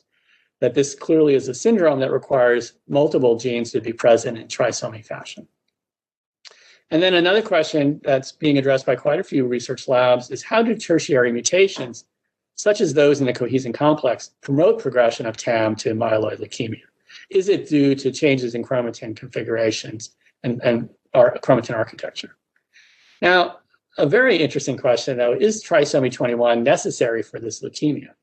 that this clearly is a syndrome that requires multiple genes to be present in trisomy fashion. And then another question that's being addressed by quite a few research labs is, how do tertiary mutations, such as those in the cohesin complex, promote progression of TAM to myeloid leukemia? Is it due to changes in chromatin configurations and our chromatin architecture? Now, a very interesting question, though, is trisomy 21 necessary for this leukemia?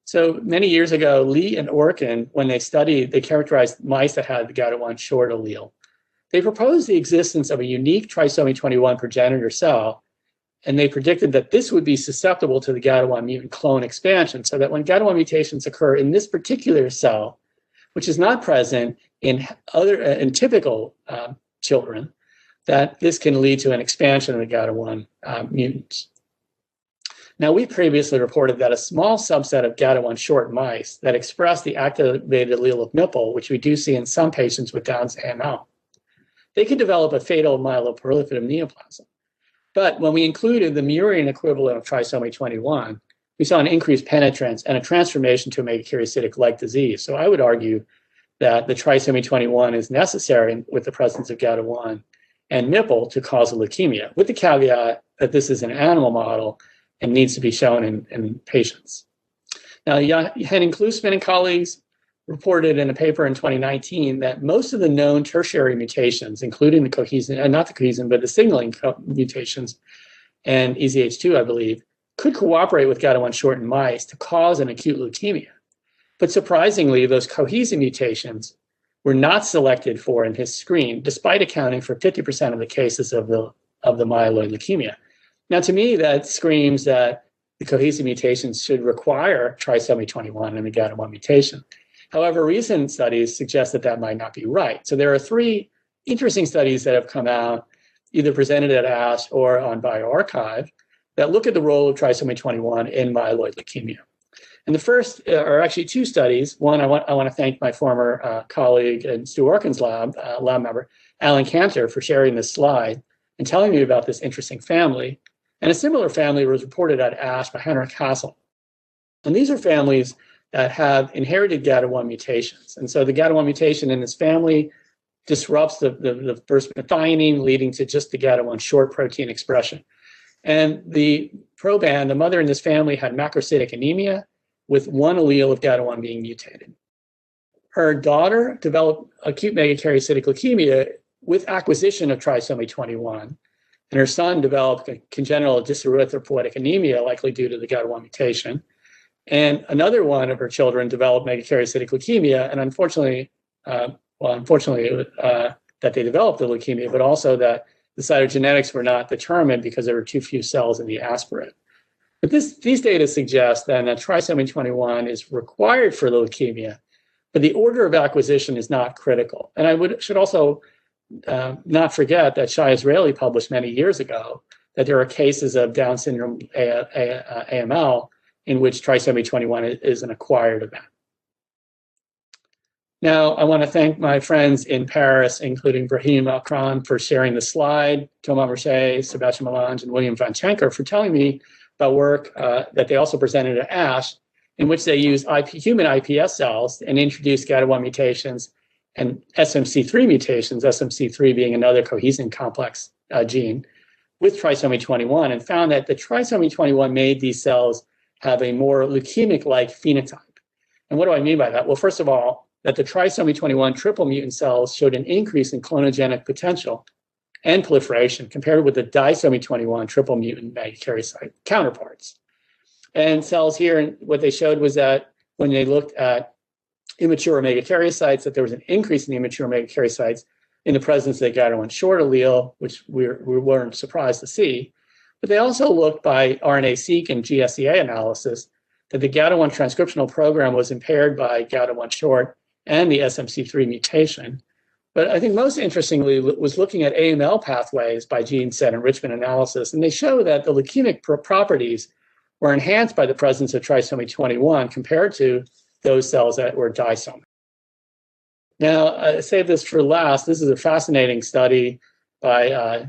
So many years ago, Lee and Orkin, when they characterized mice that had the GATA1 short allele. They proposed the existence of a unique trisomy 21 progenitor cell, and they predicted that this would be susceptible to the GATA1 mutant clone expansion, so that when GATA1 mutations occur in this particular cell, which is not present in typical children, that this can lead to an expansion of the GATA1 mutants. Now, we previously reported that a small subset of GATA1 short mice that express the activated allele of MPL, which we do see in some patients with Down's AML, they could develop a fatal myeloproliferative neoplasm. But when we included the murine equivalent of trisomy 21, we saw an increased penetrance and a transformation to a megakaryocytic-like disease. So I would argue that the trisomy 21 is necessary with the presence of GATA1 and MPL to cause a leukemia, with the caveat that this is an animal model and needs to be shown in patients. Now, Henning Klusman and colleagues reported in a paper in 2019 that most of the known tertiary mutations, including the cohesin, not the cohesin, but the signaling mutations and EZH2, I believe, could cooperate with GATA1 short in mice to cause an acute leukemia. But surprisingly, those cohesin mutations were not selected for in his screen, despite accounting for 50% of the cases of the myeloid leukemia. Now, to me, that screams that the cohesin mutations should require trisomy 21 and the GATA1 mutation. However, recent studies suggest that that might not be right. So there are three interesting studies that have come out, either presented at ASH or on bioRxiv, that look at the role of trisomy 21 in myeloid leukemia. And the first are actually two studies. One, I want to thank my former colleague in Stu Orkin's lab member, Alan Cantor, for sharing this slide and telling me about this interesting family. And a similar family was reported at ASH by Henrik Hassel. And these are families that have inherited GATA1 mutations. And so the GATA1 mutation in this family disrupts the first methionine, leading to just the GATA1 short protein expression. And the proband, the mother in this family, had macrocytic anemia with one allele of GATA1 being mutated. Her daughter developed acute megakaryocytic leukemia with acquisition of trisomy 21. And her son developed a congenital dyserythropoietic anemia, likely due to the GATA1 mutation. And another one of her children developed megakaryocytic leukemia, and unfortunately, that they developed the leukemia, but also that the cytogenetics were not determined because there were too few cells in the aspirate. But these data suggest then that trisomy 21 is required for the leukemia, but the order of acquisition is not critical. And I should also not forget that Shai Israeli published many years ago that there are cases of Down syndrome AML in which trisomy 21 is an acquired event. Now, I want to thank my friends in Paris, including Brahim Akran, for sharing the slide, Thomas Mercier, Sebastian Melange, and William Van Schenker for telling me about work that they also presented at ASH, in which they used human iPS cells and introduced GATA1 mutations and SMC3 mutations, SMC3 being another cohesin complex gene, with trisomy 21, and found that the trisomy 21 made these cells have a more leukemic-like phenotype. And what do I mean by that? Well, first of all, that the trisomy 21 triple mutant cells showed an increase in clonogenic potential and proliferation compared with the disomy 21 triple mutant megakaryocyte counterparts. And cells here, what they showed was that when they looked at immature megakaryocytes, that there was an increase in the immature megakaryocytes in the presence of the GATA1 short allele, which we weren't surprised to see. But they also looked by RNA-seq and GSEA analysis that the GATA1 transcriptional program was impaired by GATA1 short and the SMC3 mutation. But I think most interestingly was looking at AML pathways by gene set enrichment analysis, and they show that the leukemic properties were enhanced by the presence of trisomy 21 compared to those cells that were disomy. Now, I save this for last. This is a fascinating study by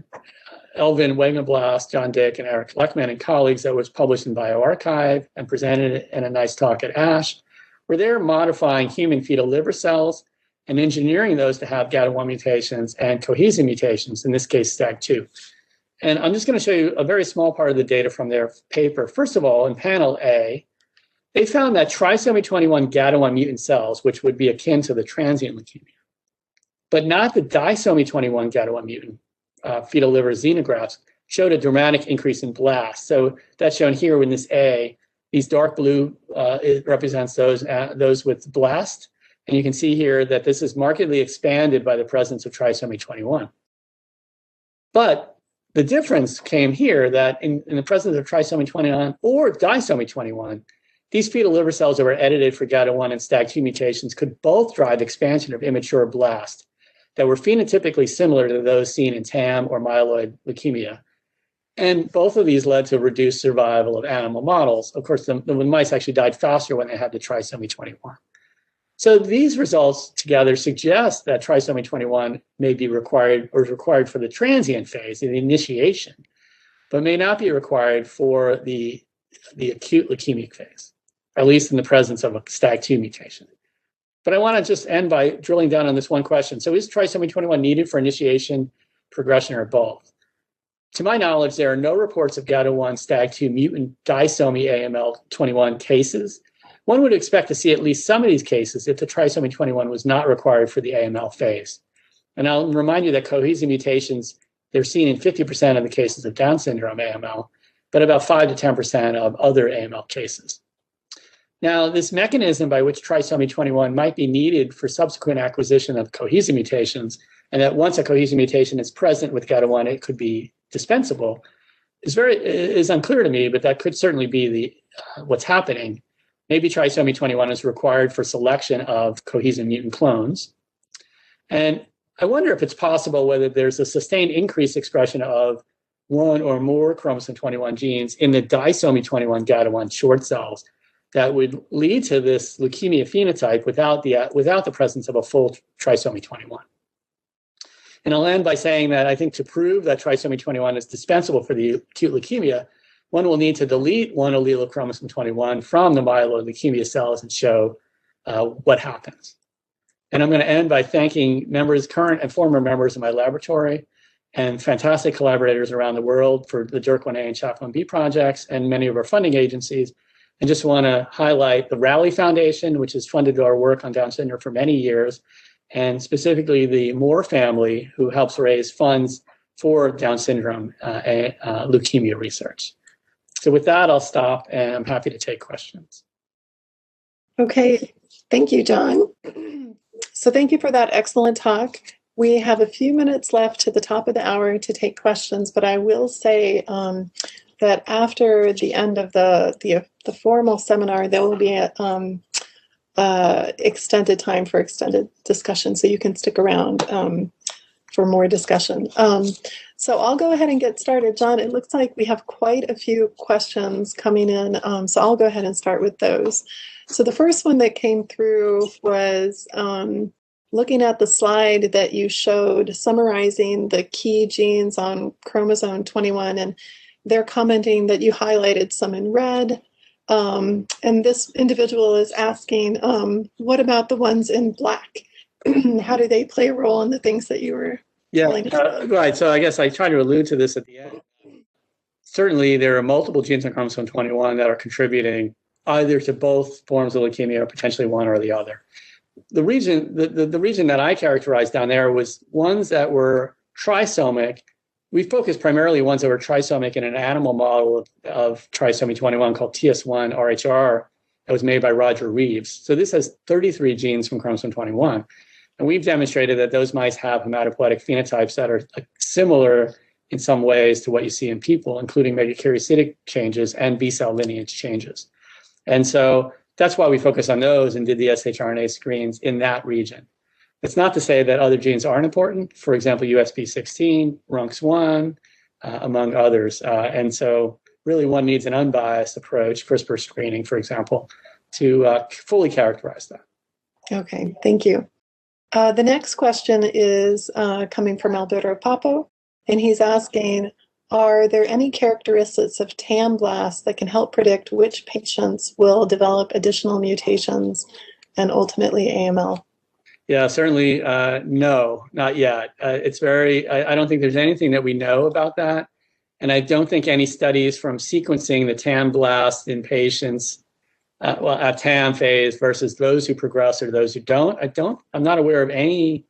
Elvin Wagenblast, John Dick, and Eric Lechman and colleagues that was published in bioRxiv and presented in a nice talk at ASH, where they're modifying human fetal liver cells and engineering those to have GATA1 mutations and cohesin mutations, in this case, STAG2. And I'm just going to show you a very small part of the data from their paper. First of all, in panel A, they found that trisomy 21 GATA1 mutant cells, which would be akin to the transient leukemia, but not the disomy 21 GATA1 mutant fetal liver xenografts, showed a dramatic increase in blasts. So that's shown here in this A. These dark blue it represents those with blast. And you can see here that this is markedly expanded by the presence of trisomy 21. But the difference came here that in the presence of trisomy 21 or disomy 21, these fetal liver cells that were edited for GATA1 and STAG2 mutations could both drive expansion of immature blasts that were phenotypically similar to those seen in TAM or myeloid leukemia. And both of these led to reduced survival of animal models. Of course, the mice actually died faster when they had the trisomy 21. So these results together suggest that trisomy 21 may be required or is required for the transient phase, the initiation, but may not be required for the acute leukemic phase, at least in the presence of a STAG2 mutation. But I want to just end by drilling down on this one question. So is trisomy 21 needed for initiation, progression, or both? To my knowledge, there are no reports of GATA1 STAG2 mutant disomy AML 21 cases. One would expect to see at least some of these cases if the trisomy 21 was not required for the AML phase. And I'll remind you that cohesin mutations, they're seen in 50% of the cases of Down syndrome AML, but about 5 to 10% of other AML cases. Now, this mechanism by which trisomy 21 might be needed for subsequent acquisition of cohesin mutations, and that once a cohesin mutation is present with GATA1, it could be dispensable, is unclear to me, but that could certainly be what's happening. Maybe trisomy 21 is required for selection of cohesin mutant clones. And I wonder if it's possible whether there's a sustained increased expression of one or more chromosome 21 genes in the disomy 21 GATA1 short cells that would lead to this leukemia phenotype without the presence of a full trisomy 21. And I'll end by saying that I think to prove that trisomy 21 is dispensable for the acute leukemia, one will need to delete one allele of chromosome 21 from the myeloid leukemia cells and show what happens. And I'm going to end by thanking members, current and former members of my laboratory, and fantastic collaborators around the world for the DIRC1A and CHAP1B projects and many of our funding agencies. And just want to highlight the Rowley Foundation, which has funded our work on Down syndrome for many years, and specifically the Moore family, who helps raise funds for Down syndrome leukemia research. So with that, I'll stop, and I'm happy to take questions. Okay, thank you, John. So thank you for that excellent talk. We have a few minutes left to the top of the hour to take questions, but I will say that after the end of the formal seminar, there will be extended time for extended discussion, so you can stick around for more discussion. So I'll go ahead and get started. John, it looks like we have quite a few questions coming in, so I'll go ahead and start with those. So the first one that came through was looking at the slide that you showed summarizing the key genes on chromosome 21, and they're commenting that you highlighted some in red. And this individual is asking, what about the ones in black? How do they play a role in the things that you were telling us about? Right. So I guess I tried to allude to this at the end. Certainly, there are multiple genes on chromosome 21 that are contributing either to both forms of leukemia or potentially one or the other. The region that I characterized down there was ones that were trisomic. We focused primarily on ones that were trisomic in an animal model of trisomy 21 called TS1 RHR that was made by Roger Reeves. So this has 33 genes from chromosome 21. And we've demonstrated that those mice have hematopoietic phenotypes that are similar in some ways to what you see in people, including megakaryocytic changes and B-cell lineage changes. And so that's why we focus on those and did the shRNA screens in that region. It's not to say that other genes aren't important. For example, USP16, RUNX1, among others. And so really one needs an unbiased approach, CRISPR screening, for example, to fully characterize that. Okay, thank you. The next question is coming from Alberto Papo, and he's asking, are there any characteristics of TAM blasts that can help predict which patients will develop additional mutations and ultimately AML? Yeah, certainly no, not yet. I don't think there's anything that we know about that. And I don't think any studies from sequencing the TAM blast in patients at TAM phase versus those who progress or those who don't. I'm not aware of any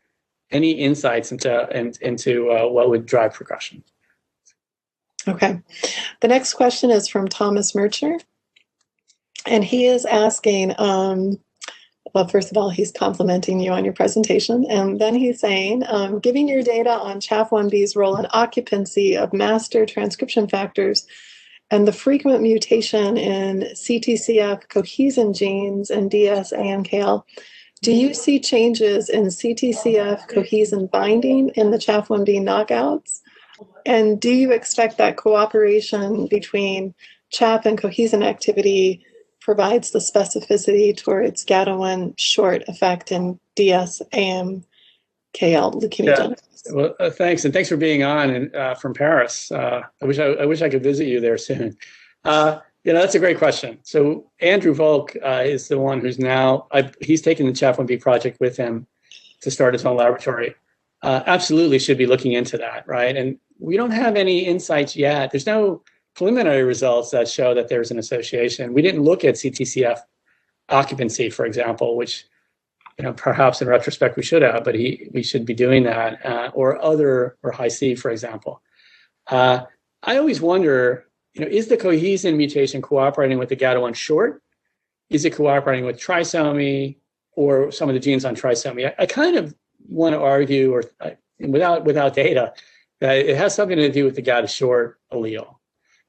insights into what would drive progression. Okay. The next question is from Thomas Mercher. And he is asking, well, first of all, he's complimenting you on your presentation. And then he's saying, giving your data on CHAF1B's role in occupancy of master transcription factors and the frequent mutation in CTCF cohesin genes and DS-AMKL, do you see changes in CTCF cohesin binding in the CHAF1B knockouts? And do you expect that cooperation between CHAP and cohesin activity provides the specificity towards GATA1 short effect in DS-AMKL leukemogenesis? Yeah. Well, thanks, and thanks for being on and from Paris. I wish I could visit you there soon. That's a great question. So Andrew Volk is the one who's now he's taken the CHAF1B project with him to start his own laboratory. Absolutely should be looking into that, right? And we don't have any insights yet. There's no preliminary results that show that there's an association. We didn't look at CTCF occupancy, for example, which perhaps in retrospect we should have, but we should be doing that, or high C, for example. I always wonder, is the cohesin mutation cooperating with the GATA1 short? Is it cooperating with trisomy or some of the genes on trisomy? I kind of want to argue, without data, that it has something to do with the GATA short allele.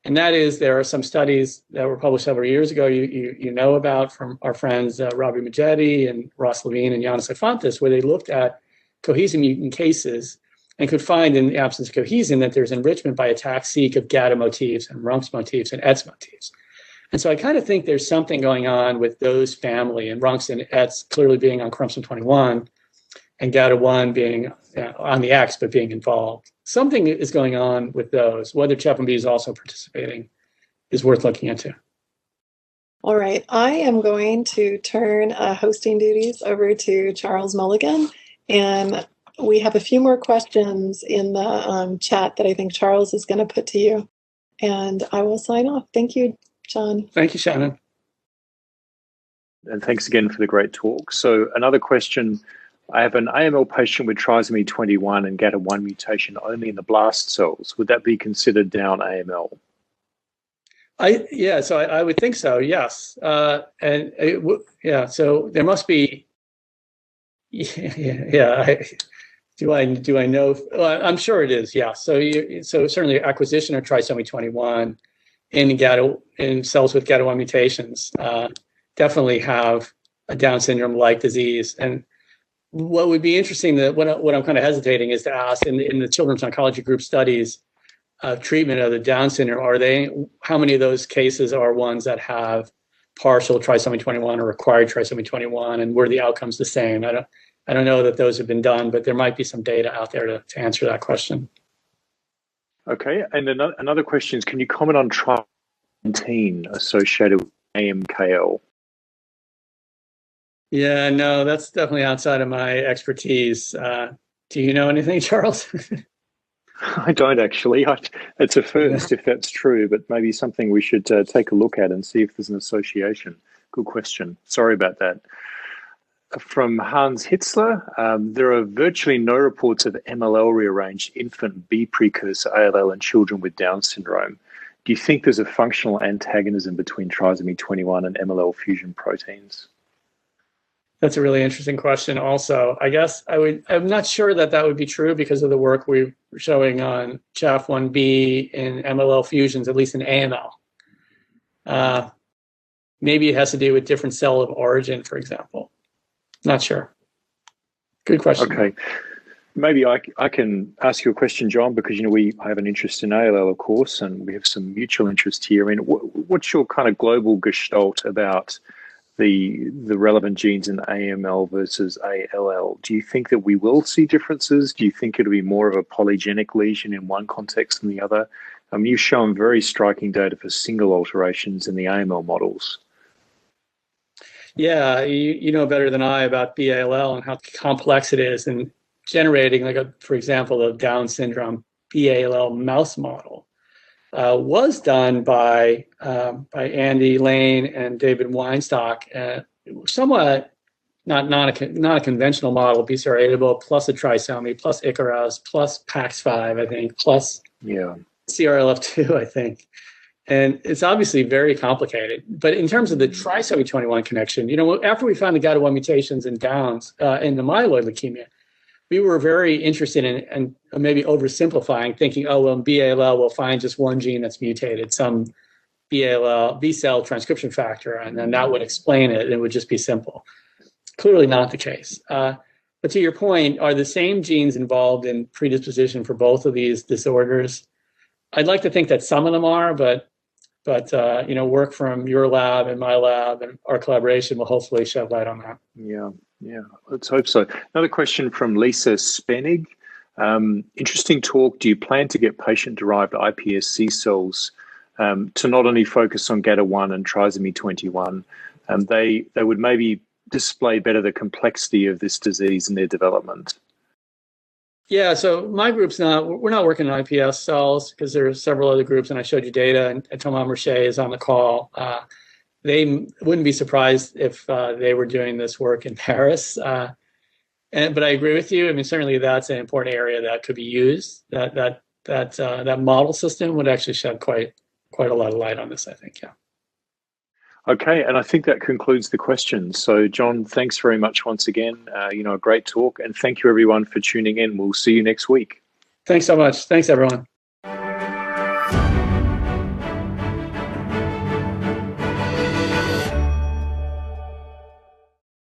And that is, there are some studies that were published several years ago, you know about from our friends Robbie Magetti and Ross Levine and Yannis Ifantis, where they looked at cohesin mutant cases and could find in the absence of cohesin that there's enrichment by attack-seq of GATA motifs and RUNX motifs and ETS motifs. And so I kind of think there's something going on with those family, and RUNX and ETS clearly being on chromosome 21 and GATA1 being on the X but being involved. Something is going on with those. Whether CHAP1B is also participating is worth looking into. All right. I am going to turn hosting duties over to Charles Mulligan. And we have a few more questions in the chat that I think Charles is going to put to you. And I will sign off. Thank you, John. Thank you, Shannon. And thanks again for the great talk. So another question. I have an AML patient with trisomy 21 and GATA1 mutation only in the blast cells. Would that be considered down AML? So I would think so, yes. So there must be, do I know? Well, I'm sure it is, yeah. So certainly acquisition of trisomy 21 in cells with GATA1 mutations definitely have a Down syndrome-like disease. And what would be interesting, what I'm kind of hesitating is to ask in the children's oncology group studies of treatment of the Down syndrome, how many of those cases are ones that have partial trisomy 21 or acquired trisomy 21, and were the outcomes the same? I don't know that those have been done, but there might be some data out there to answer that question. Okay, and another question is, can you comment on trial 19 associated with AMKL? Yeah, no, that's definitely outside of my expertise. Do you know anything, Charles? I don't actually. It's a first if that's true, but maybe something we should take a look at and see if there's an association. Good question. Sorry about that. From Hans Hitzler, there are virtually no reports of MLL rearranged infant B precursor ALL in children with Down syndrome. Do you think there's a functional antagonism between trisomy 21 and MLL fusion proteins? That's a really interesting question also. I guess I'm not sure that would be true because of the work we're showing on CHAF1B in MLL fusions, at least in AML. maybe it has to do with different cell of origin, for example. Not sure. Good question. Okay. Maybe I can ask you a question, John, because, I have an interest in ALL, of course, and we have some mutual interest here. I mean, what's your kind of global gestalt about the relevant genes in AML versus ALL? Do you think that we will see differences? Do you think it'll be more of a polygenic lesion in one context than the other? I mean, you've shown very striking data for single alterations in the AML models. Yeah, you know better than I about BALL and how complex it is, and generating, for example, the Down syndrome BALL mouse model was done by Andy Lane and David Weinstock. Somewhat not a conventional model, BCR-ABL plus a trisomy plus Icaros plus PAX5, I think, plus CRLF2, I think. And it's obviously very complicated. But in terms of the trisomy 21 connection, after we found the GATA1 mutations in Downs in the myeloid leukemia, we were very interested in, and maybe oversimplifying, thinking, oh, well, in BALL, we'll find just one gene that's mutated, some BALL, B-cell transcription factor, and then that would explain it, and it would just be simple. Clearly not the case. But to your point, are the same genes involved in predisposition for both of these disorders? I'd like to think that some of them are, but work from your lab and my lab and our collaboration will hopefully shed light on that. Yeah, let's hope so. Another question from Lisa Spenig. Interesting talk. Do you plan to get patient-derived iPSC cells to not only focus on GATA1 and trisomy 21? They would maybe display better the complexity of this disease in their development. Yeah, so my group's we're not working on iPS cells because there are several other groups, and I showed you data, and Thomas Mercier is on the call. They wouldn't be surprised if they were doing this work in Paris. But I agree with you. I mean, certainly that's an important area that could be used. That model system would actually shed quite a lot of light on this, I think, yeah. Okay, and I think that concludes the questions. So, John, thanks very much once again. A great talk, and thank you everyone for tuning in. We'll see you next week. Thanks so much. Thanks, everyone.